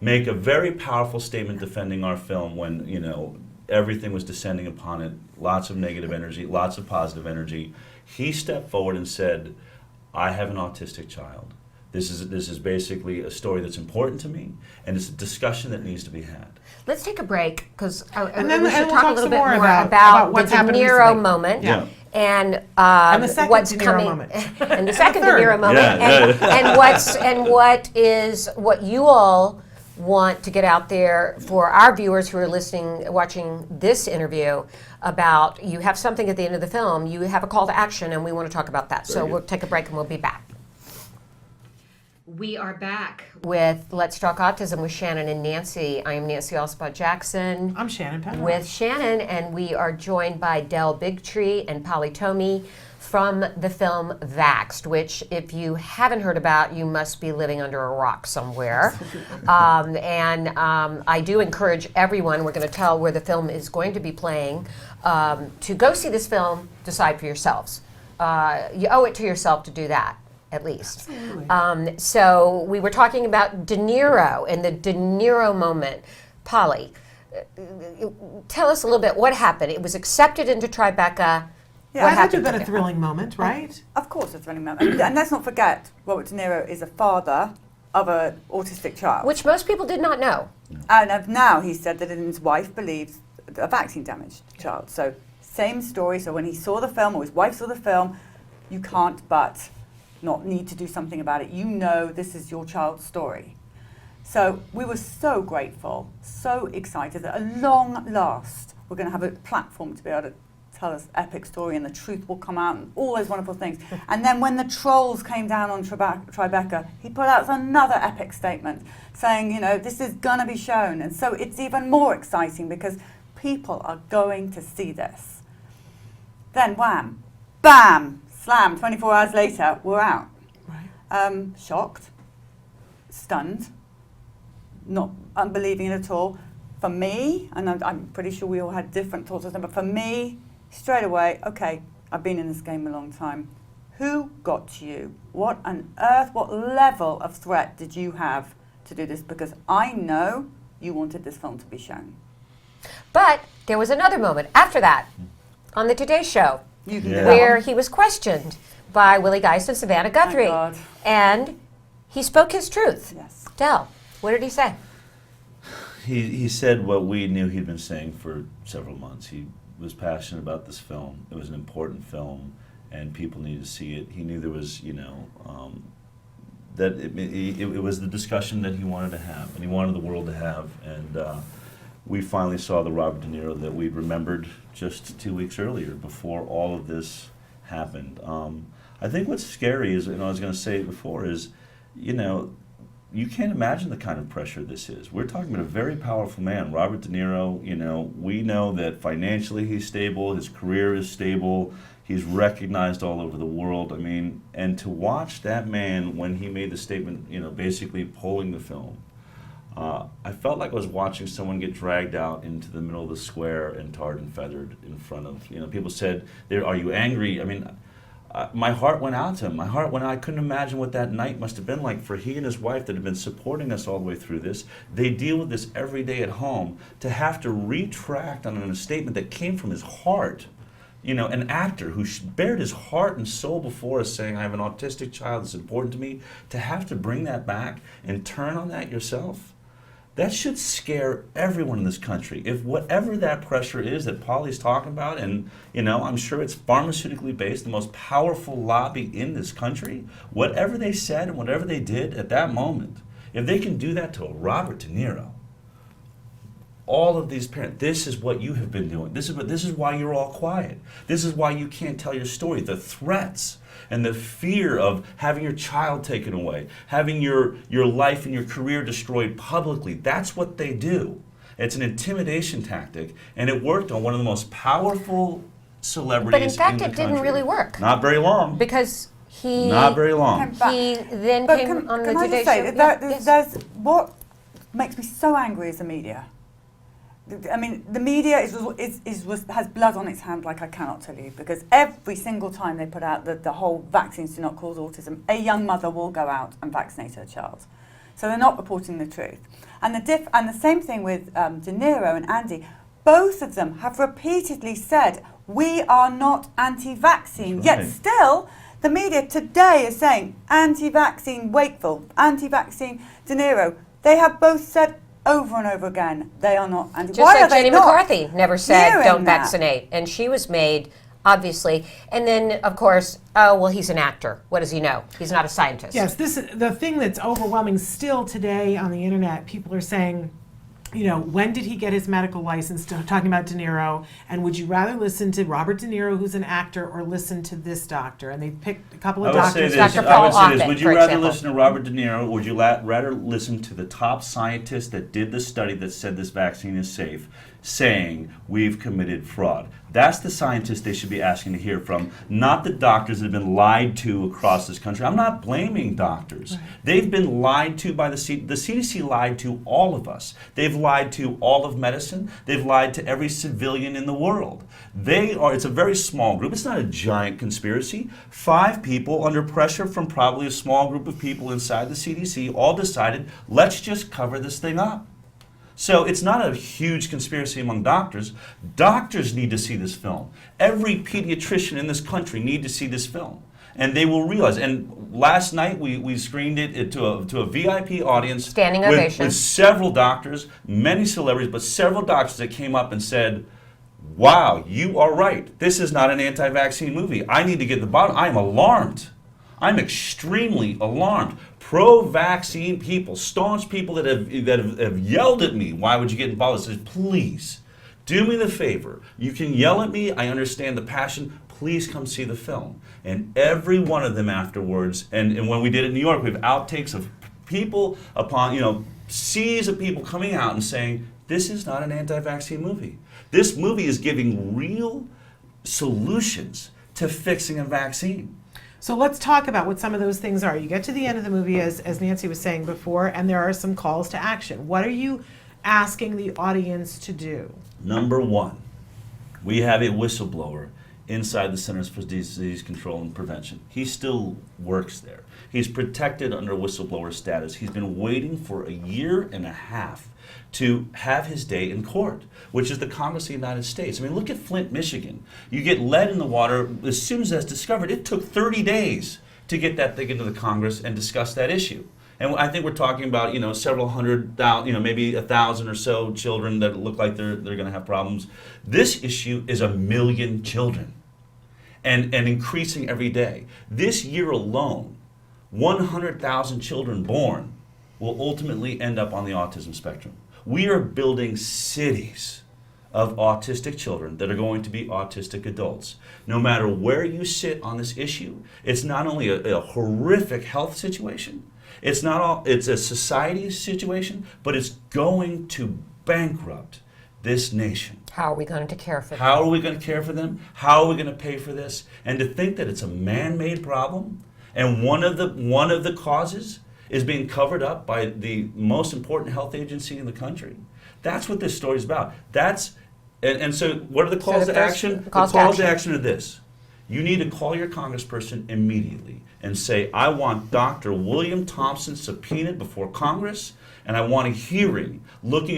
make a very powerful statement defending our film when, everything was descending upon it, lots of negative energy, lots of positive energy. He stepped forward and said, I have an autistic child. This is basically a story that's important to me, and it's a discussion that needs to be had. Let's take a break because And then we should we'll talk a talk little some bit more more about about the what's De happened Niro recently. moment. Yeah. And the second what's De Niro coming, moment. and the second De third. Niro moment, and what you all want to get out there for our viewers who are listening, watching this interview. About you have something at the end of the film, you have a call to action, and we want to talk about that. So good. we'll take a break and we'll be back. We are back with Let's Talk Autism with Shannon and Nancy. I am Nancy Alspaugh-Jackson. I'm Shannon Penrose. With Shannon, and we are joined by Del Bigtree and Polly Tomey from the film Vaxxed, which if you haven't heard about, you must be living under a rock somewhere. I do encourage everyone, we're going to tell where the film is going to be playing, to go see this film, decide for yourselves. You owe it to yourself to do that, at least. So we were talking about De Niro and the De Niro moment. Polly, tell us a little bit what happened. It was accepted into Tribeca. Yeah, That What had to have happened? been a thrilling moment, right? Of course, it's really memorable. And let's not forget, Robert De Niro is a father of an autistic child. Which most people did not know. And now he said that his wife believes a vaccine-damaged child. So same story. So when he saw the film, or his wife saw the film, you can't but not need to do something about it. You know this is your child's story. So we were so grateful, so excited that at long last we're going to have a platform to be able to tell us epic story, and the truth will come out, and all those wonderful things. And then when the trolls came down on Tribeca, he put out another epic statement saying, you know, this is going to be shown. And so it's even more exciting because people are going to see this. Then wham, bam, slam, 24 hours later, we're out. Right. Shocked, stunned, not unbelieving it at all. For me, and I'm pretty sure we all had different thoughts of them, but for me, straight away, okay, I've been in this game a long time. Who got to you? What on earth, what level of threat did you have to do this? Because I know you wanted this film to be shown. But there was another moment after that on the Today Show You can Yeah. do that where one. he was questioned by Willie Geist and Savannah Guthrie. God. And he spoke his truth. Yes. Del, what did he say? He said what we knew he'd been saying for several months. He was passionate about this film. It was an important film, and people needed to see it. He knew there was, that it was the discussion that he wanted to have, and he wanted the world to have. And we finally saw the Robert De Niro that we'd remembered just 2 weeks earlier, before all of this happened. I think what's scary is, I was going to say it before, is, you can't imagine the kind of pressure this is. We're talking about a very powerful man, Robert De Niro. We know that financially he's stable, his career is stable, he's recognized all over the world. And to watch that man when he made the statement, basically pulling the film, I felt like I was watching someone get dragged out into the middle of the square and tarred and feathered in front of, people said, "Are you angry?" My heart went out to him. I couldn't imagine what that night must have been like for he and his wife that have been supporting us all the way through this. They deal with this every day at home. To have to retract on a statement that came from his heart, an actor who bared his heart and soul before us saying, I have an autistic child that's important to me, to have to bring that back and turn on that yourself, that should scare everyone in this country. If whatever that pressure is that Polly's talking about, and I'm sure it's pharmaceutically based, the most powerful lobby in this country, whatever they said and whatever they did at that moment, if they can do that to a Robert De Niro, all of these parents, this is what you have been doing. This is why you're all quiet. This is why you can't tell your story. The threats and the fear of having your child taken away, having your life and your career destroyed publicly, that's what they do. It's an intimidation tactic, and it worked on one of the most powerful celebrities But in fact, the it didn't country. really work. Not very long. Because he... Not very long. He then But came on the can I Today just say, Show. that Yeah, yes. there's what makes me so angry is the media. The media has blood on its hands like I cannot tell you, because every single time they put out the whole vaccines do not cause autism, a young mother will go out and vaccinate her child. So they're not reporting the truth. And the same thing with De Niro and Andy. Both of them have repeatedly said, we are not anti-vaccine, That's yet right. still The media today is saying anti-vaccine Wakefield, anti-vaccine De Niro. They have both said over and over again they are not anti. Just like Jenny McCarthy never said don't vaccinate, and she was made, obviously. And then, of course, oh, well, he's an actor. What does he know? He's not a scientist. Yes, the thing that's overwhelming still today on the internet, people are saying, you know, when did he get his medical license? Talking about De Niro, and would you rather listen to Robert De Niro, who's an actor, or listen to this doctor? And they picked a couple of doctors. I would say this. Would you rather listen to Robert De Niro, or would you rather listen to the top scientist that did the study that said this vaccine is safe, saying we've committed fraud? That's the scientists they should be asking to hear from, not the doctors that have been lied to across this country. I'm not blaming doctors. Right. They've been lied to by the CDC lied to all of us. They've lied to all of medicine. They've lied to every civilian in the world. It's a very small group. It's not a giant conspiracy. 5 people under pressure from probably a small group of people inside the CDC all decided, let's just cover this thing up. So it's not a huge conspiracy among doctors. Doctors need to see this film. Every pediatrician in this country need to see this film. And they will realize. And last night we screened it to a VIP audience. Standing ovation. With several doctors, many celebrities, but several doctors that came up and said, wow, you are right. This is not an anti-vaccine movie. I need to get to the bottom. I am alarmed. I'm extremely alarmed. Pro-vaccine people, staunch people that have yelled at me, why would you get involved? I said, please, do me the favor. You can yell at me. I understand the passion. Please come see the film. And every one of them afterwards, and when we did it in New York, we have outtakes of people upon, seas of people coming out and saying, this is not an anti-vaccine movie. This movie is giving real solutions to fixing a vaccine. So let's talk about what some of those things are. You get to the end of the movie, as Nancy was saying before, and there are some calls to action. What are you asking the audience to do? Number 1, we have a whistleblower inside the Centers for Disease Control and Prevention. He still works there. He's protected under whistleblower status. He's been waiting for a year and a half to have his day in court, which is the Congress of the United States. I mean, look at Flint, Michigan. You get lead in the water, as soon as that's discovered, it took 30 days to get that thing into the Congress and discuss that issue. And I think we're talking about, several hundred thousand, maybe 1,000 or so children that look like they're going to have problems. This issue is 1 million children and increasing every day. This year alone, 100,000 children born will ultimately end up on the autism spectrum. We are building cities of autistic children that are going to be autistic adults. No matter where you sit on this issue, it's not only a horrific health situation, it's a society situation, but it's going to bankrupt this nation. How are we going to care for them? How are we going to care for them? How are we going to pay for this? And to think that it's a man-made problem, and one of the causes is being covered up by the most important health agency in the country. That's what this story is about. And so what are the calls to action? The calls to action are this. You need to call your congressperson immediately and say, I want Dr. William Thompson subpoenaed before Congress, and I want a hearing getting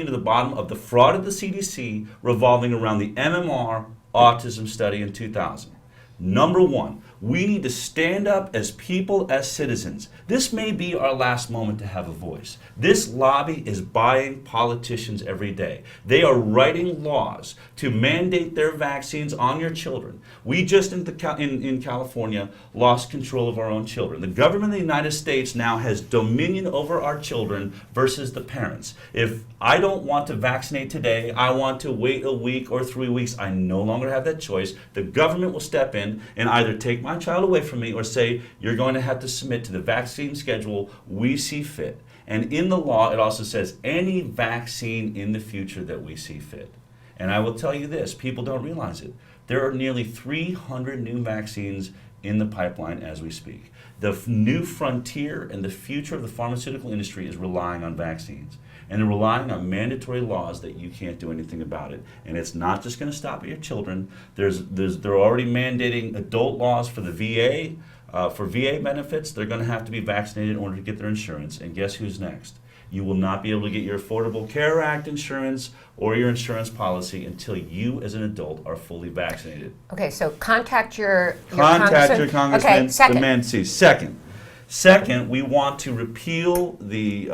into the bottom of the fraud of the CDC revolving around the MMR autism study in 2000. Number 1, we need to stand up as people, as citizens. This may be our last moment to have a voice. This lobby is buying politicians every day. They are writing laws to mandate their vaccines on your children. We just in California lost control of our own children. The government of the United States now has dominion over our children versus the parents. If I don't want to vaccinate today, I want to wait a week or 3 weeks, I no longer have that choice. The government will step in and either take my child away from me or say, you're going to have to submit to the vaccine schedule we see fit. And in the law, it also says any vaccine in the future that we see fit. And I will tell you this, people don't realize it. There are nearly 300 new vaccines in the pipeline as we speak. The new frontier and the future of the pharmaceutical industry is relying on vaccines. And they're relying on mandatory laws that you can't do anything about it. And it's not just going to stop at your children. They're already mandating adult laws for the VA. For VA benefits, they're going to have to be vaccinated in order to get their insurance. And guess who's next? You will not be able to get your Affordable Care Act insurance or your insurance policy until you as an adult are fully vaccinated. Okay, so contact your Contact your congressman. Okay, second. Demand C. Second, we want to repeal the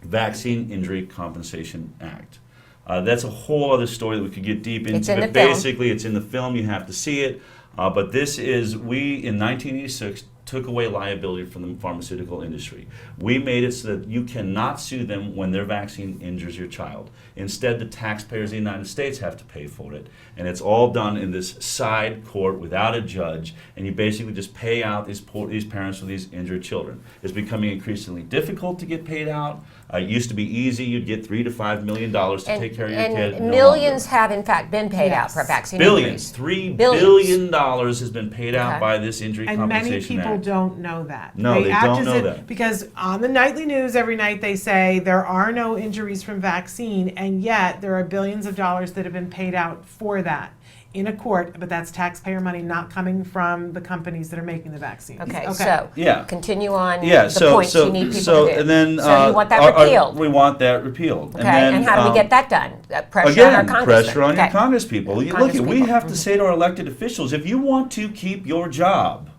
Vaccine Injury Compensation Act. That's a whole other story that we could get deep into. It's in but the film. basically, it's in the film. You have to see it. But this is, we in 1986 took away liability from the pharmaceutical industry. We made it so that you cannot sue them when their vaccine injures your child. Instead, the taxpayers of the United States have to pay for it. And it's all done in this side court without a judge. And you basically just pay out these parents with these injured children. It's becoming increasingly difficult to get paid out. It used to be easy. You'd get $3 to $5 million to take care of your kid. And millions have, in fact, been paid out for vaccine Billions. injuries. $3 billion has been paid out Okay. by this injury And compensation many people act. don't know that. No, they act don't as know if- that. Because on the nightly news every night they say there are no injuries from vaccine, and yet there are billions of dollars that have been paid out for that in a court, but that's taxpayer money not coming from the companies that are making the vaccines. Okay, so Yeah. continue on Yeah, the points you need people to do. and then so you want that repealed. we want that repealed. Okay, and, then, and how do we get that done? Pressure Again, on our congressmen. pressure on your Okay. Congress people. Look, we Congresspeople. have to say to our elected officials, if you want to keep your job,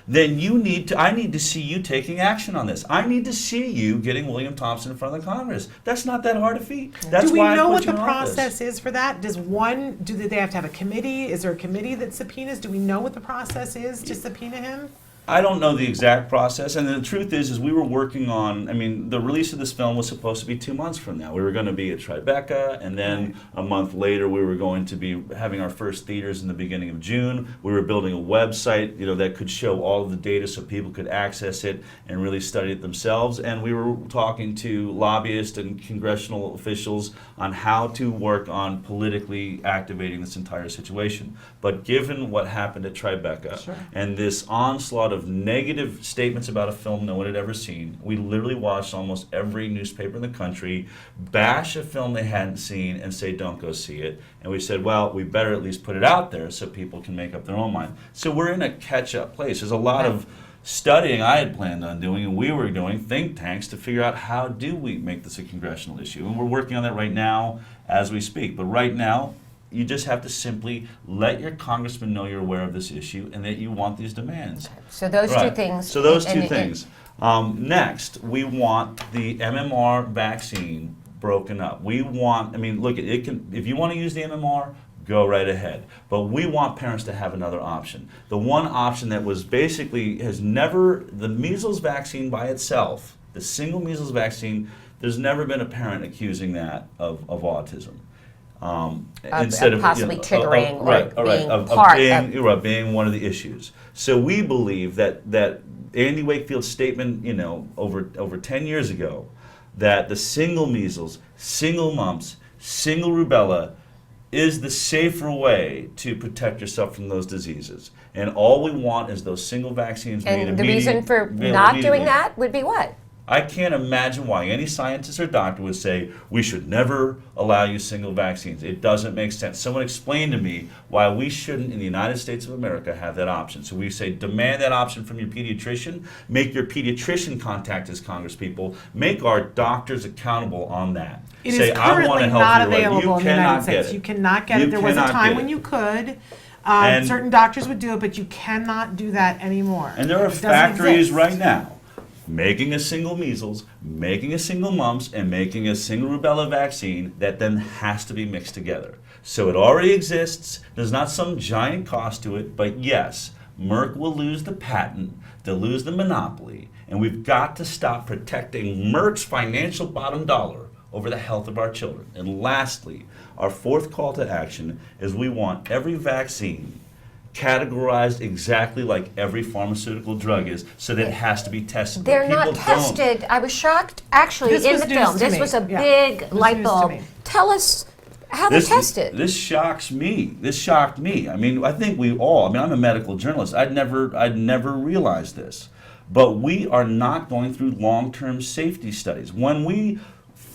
then I need to see you taking action on this. I need to see you getting William Thompson in front of the Congress. That's not that hard a feat. That's Do we why I know put what you the in office. process is for that? Do they have to have a committee? Is there a committee that subpoenas? Do we know what the process is to subpoena him? I don't know the exact process, and the truth is we were working on, the release of this film was supposed to be 2 months from now. We were going to be at Tribeca, and then a month later we were going to be having our first theaters in the beginning of June. We were building a website, that could show all of the data so people could access it and really study it themselves. And we were talking to lobbyists and congressional officials on how to work on politically activating this entire situation. But given what happened at Tribeca and this onslaught of negative statements about a film no one had ever seen, we literally watched almost every newspaper in the country bash a film they hadn't seen and say don't go see it. And we said, well, we better at least put it out there so people can make up their own mind. So we're in a catch-up place. There's a lot of studying I had planned on doing, and we were doing think tanks to figure out how do we make this a congressional issue. And we're working on that right now as we speak. But right now, you just have to simply let your congressman know you're aware of this issue and that you want these demands. So those two Right. things. So those and- two things. Next, we want the MMR vaccine broken up. We want, look, if you want to use the MMR, go right ahead. But we want parents to have another option. The one option that was basically the measles vaccine by itself, the single measles vaccine, there's never been a parent accusing that of autism. Instead of possibly triggering or being one of the issues. So we believe that Andy Wakefield's statement, over 10 years ago, that the single measles, single mumps, single rubella is the safer way to protect yourself from those diseases. And all we want is those single vaccines made And the reason for not doing that would be what? I can't imagine why any scientist or doctor would say we should never allow you single vaccines. It doesn't make sense. Someone explain to me why we shouldn't in the United States of America have that option. So we say demand that option from your pediatrician, make your pediatrician contact his congresspeople, make our doctors accountable on that. It say, is I want currently to help not you, right? available You in the United cannot States. get You it. cannot get You it. There was a cannot time get when it. you could. And- Certain doctors would do it, but you cannot do that anymore. And there are It doesn't factories exist. right now making a single measles, making a single mumps, and making a single rubella vaccine that then has to be mixed together. So it already exists. There's not some giant cost to it, but yes, Merck will lose the patent, they'll lose the monopoly, and we've got to stop protecting Merck's financial bottom dollar over the health of our children. And lastly, our fourth call to action is we want every vaccine categorized exactly like every pharmaceutical drug is, so that it has to be tested. But They're people not don't. tested. I was shocked, actually, This in was the news film. to This me. was a Yeah. big It was light news to bulb. me. Tell us how they tested. This shocks me. This shocked me. I think we all. I'm a medical journalist. I'd never realized this. But we are not going through long-term safety studies. When we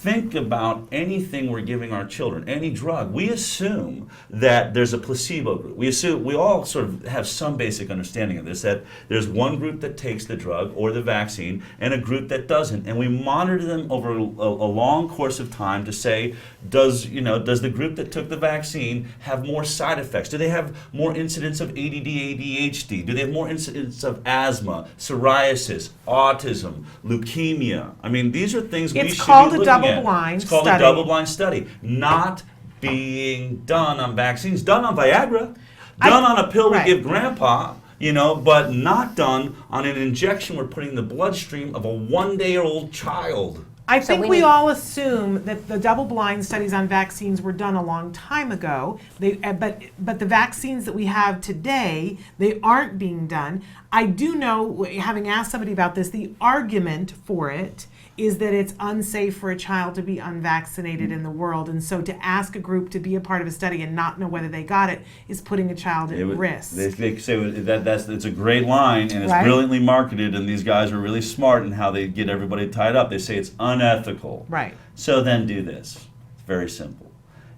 think about anything we're giving our children, any drug, we assume that there's a placebo group. We all sort of have some basic understanding of this, that there's one group that takes the drug or the vaccine and a group that doesn't. And we monitor them over a long course of time to say, does the group that took the vaccine have more side effects? Do they have more incidence of ADD, ADHD? Do they have more incidence of asthma, psoriasis, autism, leukemia? I mean, these are things we should be looking at. It's called a double-blind study. It's called study. a double-blind study. Not being done on vaccines, done on Viagra, done on a pill we give grandpa, but not done on an injection we're putting in the bloodstream of a 1-day-old child. I think we all assume that the double-blind studies on vaccines were done a long time ago. But the vaccines that we have today, they aren't being done. I do know, having asked somebody about this, the argument for it is that it's unsafe for a child to be unvaccinated in the world. And so to ask a group to be a part of a study and not know whether they got it is putting a child at risk. They say it's a great line, and it's brilliantly marketed, and these guys are really smart in how they get everybody tied up. They say it's unethical. Right. So then do this. It's very simple.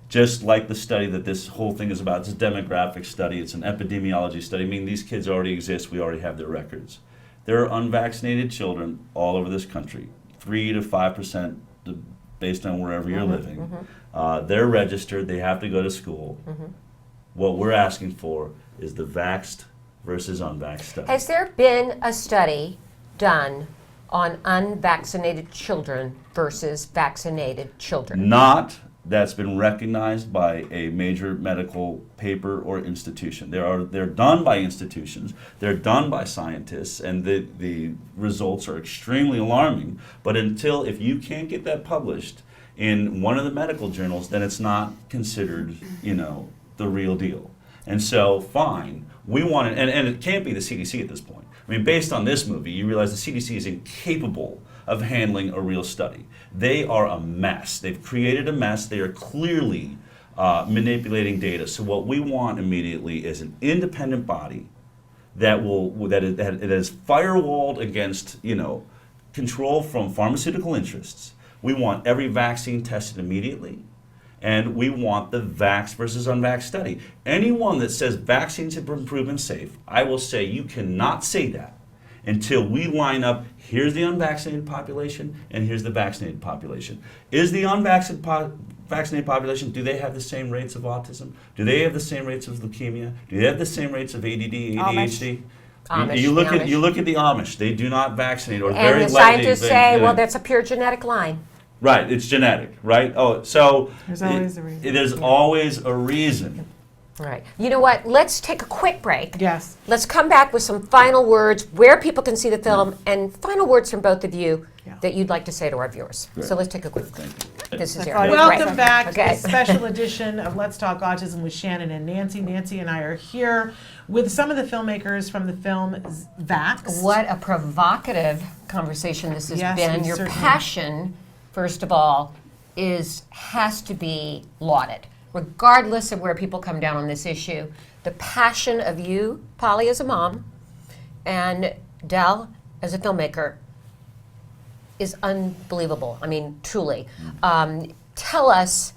Just like the study that this whole thing is about, it's a demographic study, it's an epidemiology study. I mean, these kids already exist, we already have their records. There are unvaccinated children all over this country. 3 to 5% based on wherever you're living. They're registered, they have to go to school. What we're asking for is the vaxxed versus unvaxxed study. Has there been a study done on unvaccinated children versus vaccinated children? Not that's been recognized by a major medical paper or institution. They're done by institutions, they're done by scientists, and the results are extremely alarming. But if you can't get that published in one of the medical journals, then it's not considered, the real deal. And so, fine, we want it, and it can't be the CDC at this point. I mean, based on this movie, you realize the CDC is incapable of handling a real study. They are a mess. They've created a mess. They are clearly manipulating data. So what we want immediately is an independent body that is firewalled against, control from pharmaceutical interests. We want every vaccine tested immediately, and we want the vax versus unvaxxed study. Anyone that says vaccines have been proven safe, I will say you cannot say that until we line up, here's the unvaccinated population and here's the vaccinated population. Is the vaccinated population, do they have the same rates of autism? Do they have the same rates of leukemia? Do they have the same rates of ADD, ADHD? You look at the Amish, they do not vaccinate, or very lightly. And the scientists say, well, that's a pure genetic line. Right, it's genetic, right? Oh, so there's always a reason. There's always a reason. Right. You know what? Let's take a quick break. Yes. Let's come back with some final words, where people can see the film, and final words from both of you that you'd like to say to our viewers. Great. So let's take a quick break. This is your Welcome back to a special edition of Let's Talk Autism with Shannon and Nancy. Nancy and I are here with some of the filmmakers from the film Vaxxed. What a provocative conversation this has been. Your certainly. passion, first of all, has to be lauded. Regardless of where people come down on this issue, the passion of you, Polly as a mom, and Del as a filmmaker is unbelievable. I mean, truly. Tell us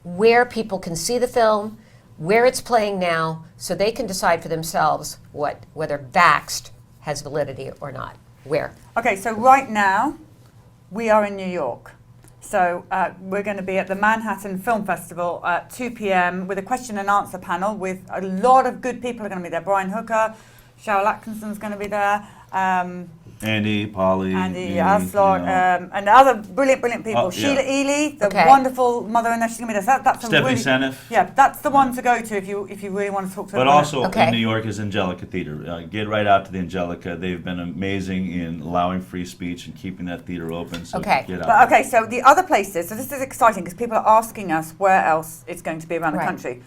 where people can see the film, where it's playing now, so they can decide for themselves whether Vaxxed has validity or not. Where? Okay, so right now, we are in New York. So we're going to be at the Manhattan Film Festival at 2 p.m. with a question and answer panel with a lot of good people are going to be there. Brian Hooker, Cheryl Atkinson's going to be there. Andy, Polly, Alspaugh, and other brilliant people. Sheila Ely, the wonderful mother-in-law, she's going to be there. That's Stephanie Seneff. Yeah, that's the one to go to if you really want to talk to her. But also in New York is Angelica Theater. Get right out to the Angelica. They've been amazing in allowing free speech and keeping that theater open. So get out. But so the other places, so this is exciting because people are asking us where else it's going to be around the country.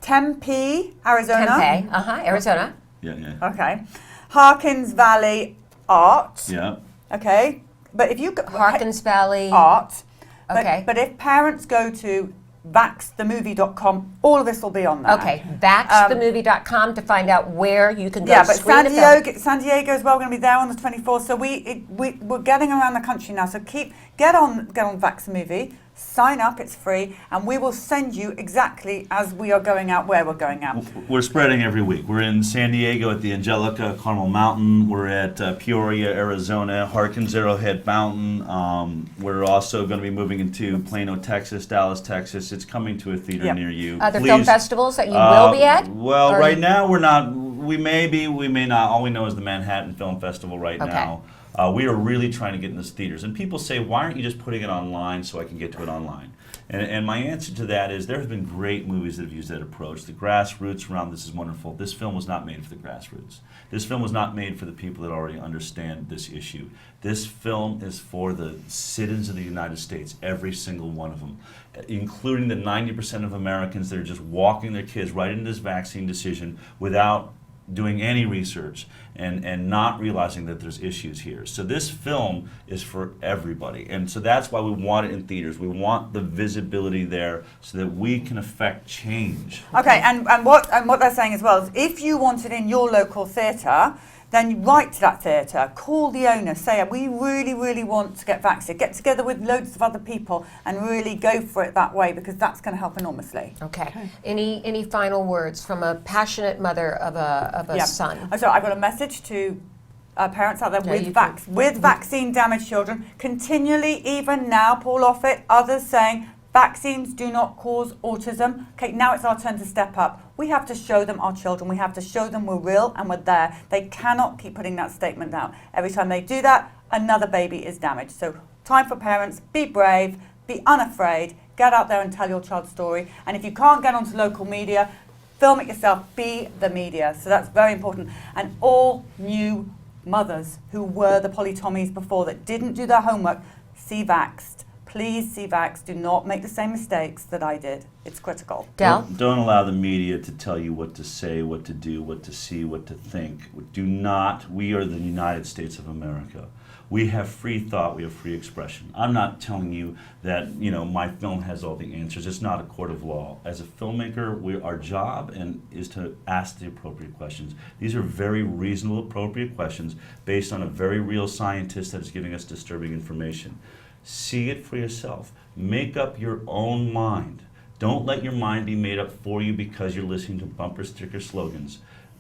Tempe, Arizona. Arizona. Yeah. Okay. Harkins Valley Art. Yeah. Okay. But if you go Harkins Valley Art. Okay. But if parents go to vaxxedthemovie.com. All of this will be on there. Okay, vaxxedthemovie.com to find out where you can go Yeah, to but screen the film. San Diego as well. We're going to be there on the 24th. So we're getting around the country now. So get on Vaxxed the Movie. Sign up, it's free, and we will send you exactly as we are going out, where we're going out. We're spreading every week. We're in San Diego at the Angelica Carmel Mountain. We're at Peoria, Arizona, Harkins Arrowhead Mountain. We're also going to be moving into Plano, Texas, Dallas, Texas. It's coming to a theater near you. Other film festivals that you will be at? Well, right now we're not. We may be, we may not. All we know is the Manhattan Film Festival right now. We are really trying to get in those theaters. And people say, why aren't you just putting it online so I can get to it online? And my answer to that is there have been great movies that have used that approach. The grassroots around this is wonderful. This film was not made for the grassroots. This film was not made for the people that already understand this issue. This film is for the citizens of the United States, every single one of them, including the 90% of Americans that are just walking their kids right into this vaccine decision without doing any research and not realizing that there's issues here. So this film is for everybody. And so that's why we want it in theaters. We want the visibility there so that we can affect change. Okay, and what they're saying as well is if you want it in your local theatre, then you write to that theatre, call the owner, say, we really, really want to get vaccinated. Get together with loads of other people and really go for it that way, because that's going to help enormously. Okay. Any final words from a passionate mother of a son? So I've got a message to parents out there with vaccine-damaged children. Continually, even now, Paul Offit, others saying, vaccines do not cause autism. Okay, now it's our turn to step up. We have to show them our children. We have to show them we're real and we're there. They cannot keep putting that statement down. Every time they do that, another baby is damaged. So time for parents, be brave, be unafraid, get out there and tell your child's story. And if you can't get onto local media, film it yourself, be the media. So that's very important. And all new mothers who were the polytommies before that didn't do their homework, see Vaxxed. Please see Vaxxed. Do not make the same mistakes that I did. It's critical. Del? Don't allow the media to tell you what to say, what to do, what to see, what to think. Do not. We are the United States of America. We have free thought. We have free expression. I'm not telling you that my film has all the answers. It's not a court of law. As a filmmaker, our job is to ask the appropriate questions. These are very reasonable, appropriate questions based on a very real scientist that is giving us disturbing information. See it for yourself. Make up your own mind. Don't let your mind be made up for you because you're listening to bumper sticker slogans.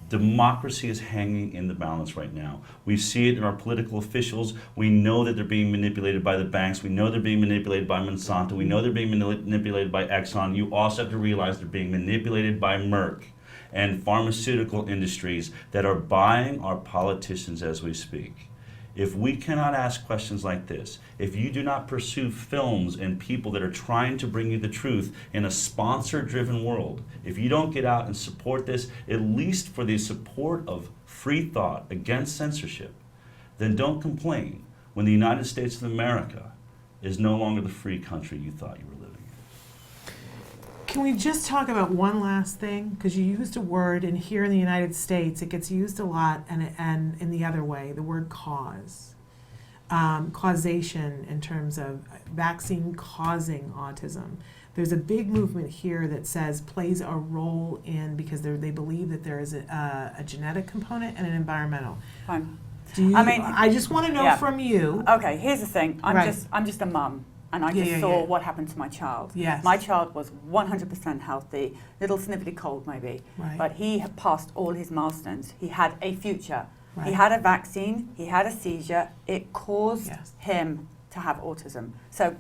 Democracy is hanging in the balance right now. We see it in our political officials. We know that they're being manipulated by the banks. We know they're being manipulated by Monsanto. We know they're being manipulated by Exxon. You also have to realize they're being manipulated by Merck and pharmaceutical industries that are buying our politicians as we speak. If we cannot ask questions like this, if you do not pursue films and people that are trying to bring you the truth in a sponsor-driven world, if you don't get out and support this, at least for the support of free thought against censorship, then don't complain when the United States of America is no longer the free country you thought you were living in. Can we just talk about one last thing? Because you used a word, and here in the United States, it gets used a lot, and in the other way, the word cause. Causation in terms of vaccine causing autism. There's a big movement here that says plays a role in, because they believe that there is a genetic component and an environmental. Fine. I just want to know from you. Okay, here's the thing. I'm just a mum. And I just saw what happened to my child. Yes. My child was 100% healthy, little snivelly cold maybe, but he had passed all his milestones. He had a future. He had a vaccine, he had a seizure. It caused him to have autism. So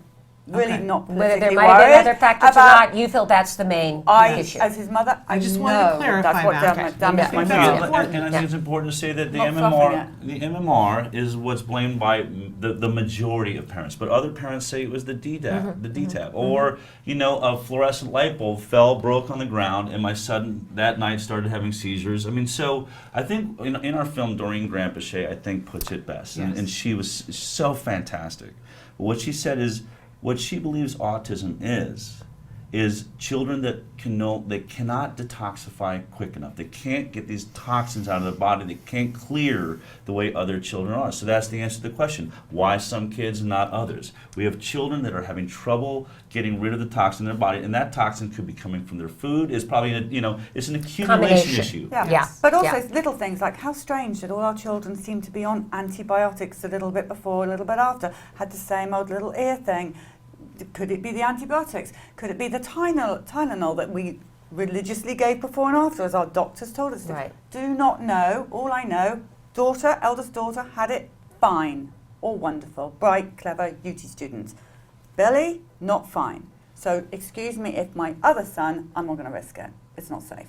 really not politically whether there might have been other factors or not, you feel that's the main issue. As his mother, I just wanted to clarify that's what damaged my child. And I think it's important to say that the MMR is what's blamed by the majority of parents, but other parents say it was the DTaP, or a fluorescent light bulb fell, broke on the ground, and my son that night started having seizures. I mean, so I think in our film, Doreen Grant-Bichet, I think puts it best, and she was so fantastic. But what she said is, what she believes autism is is children that cannot detoxify quick enough. They can't get these toxins out of their body. They can't clear the way other children are. So that's the answer to the question. Why some kids and not others? We have children that are having trouble getting rid of the toxin in their body, and that toxin could be coming from their food. It's probably, it's an accumulation issue. Yeah. But also little things like how strange that all our children seem to be on antibiotics a little bit before, a little bit after, had the same old little ear thing. Could it be the antibiotics? Could it be the Tylenol that we religiously gave before and after, as our doctors told us to? Right. Do not know. All I know, eldest daughter, had it fine. All wonderful. Bright, clever, UT student. Billy, not fine. So excuse me if my other son, I'm not going to risk it. It's not safe.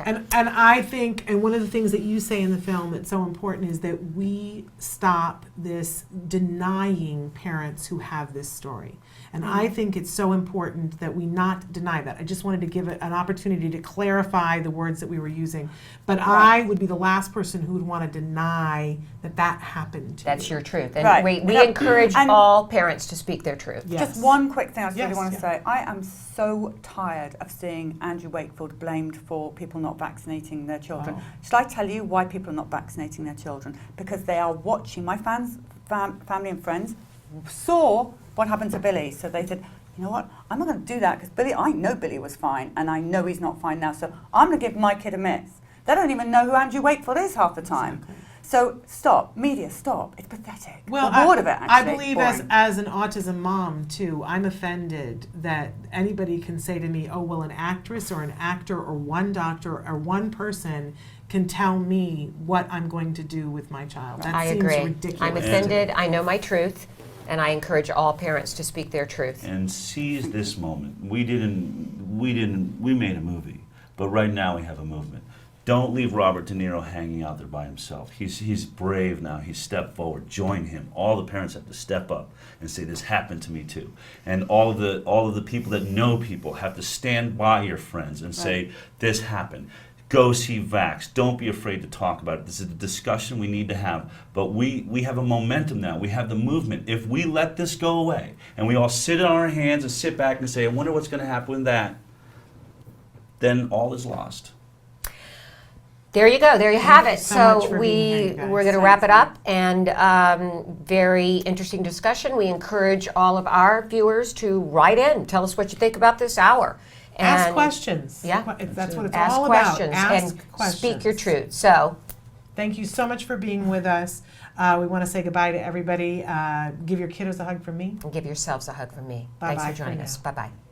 And I think, and one of the things that you say in the film that's so important is that we stop this denying parents who have this story. And I think it's so important that we not deny that. I just wanted to give it an opportunity to clarify the words that we were using. But I would be the last person who would want to deny that that happened to That's you. your truth. And we encourage all parents to speak their truth. Yes. Just one quick thing I really want to say. I am so tired of seeing Andrew Wakefield blamed for people not vaccinating their children. Oh. Shall I tell you why people are not vaccinating their children? Because they are watching. My family and friends saw what happened to Billy. So they said, you know what, I'm not going to do that because I know Billy was fine and I know he's not fine now. So I'm going to give my kid a miss. They don't even know who Andrew Wakefield is half the time. Exactly. So stop, media, stop. It's pathetic. Well, I'm bored of it, actually. I believe Boring. as an autism mom, too, I'm offended that anybody can say to me, oh, well, an actress or an actor or one doctor or one person can tell me what I'm going to do with my child. That I seems agree. ridiculous. I'm offended. I know my truth. And I encourage all parents to speak their truth. And seize this moment. We made a movie, but right now we have a movement. Don't leave Robert De Niro hanging out there by himself. He's brave now. He's stepped forward. Join him. All the parents have to step up and say, this happened to me too. And all of the people that know people have to stand by your friends and say, this happened. Go see Vaxxed. Don't be afraid to talk about it. This is a discussion we need to have. But we have a momentum now. We have the movement. If we let this go away and we all sit on our hands and sit back and say, I wonder what's going to happen with that, then all is lost. There you go. There you have it. so much So for being here, guys. we're going to wrap it up. And very interesting discussion. We encourage all of our viewers to write in. Tell us what you think about this hour. Ask And questions. Yeah. That's what it's ask all questions about. Ask and questions. speak your truth. So Thank you so much for being with us. We want to say goodbye to everybody. Give your kiddos a hug from me. give yourselves a hug from me. Bye-bye Thanks for for joining now. us. Bye-bye.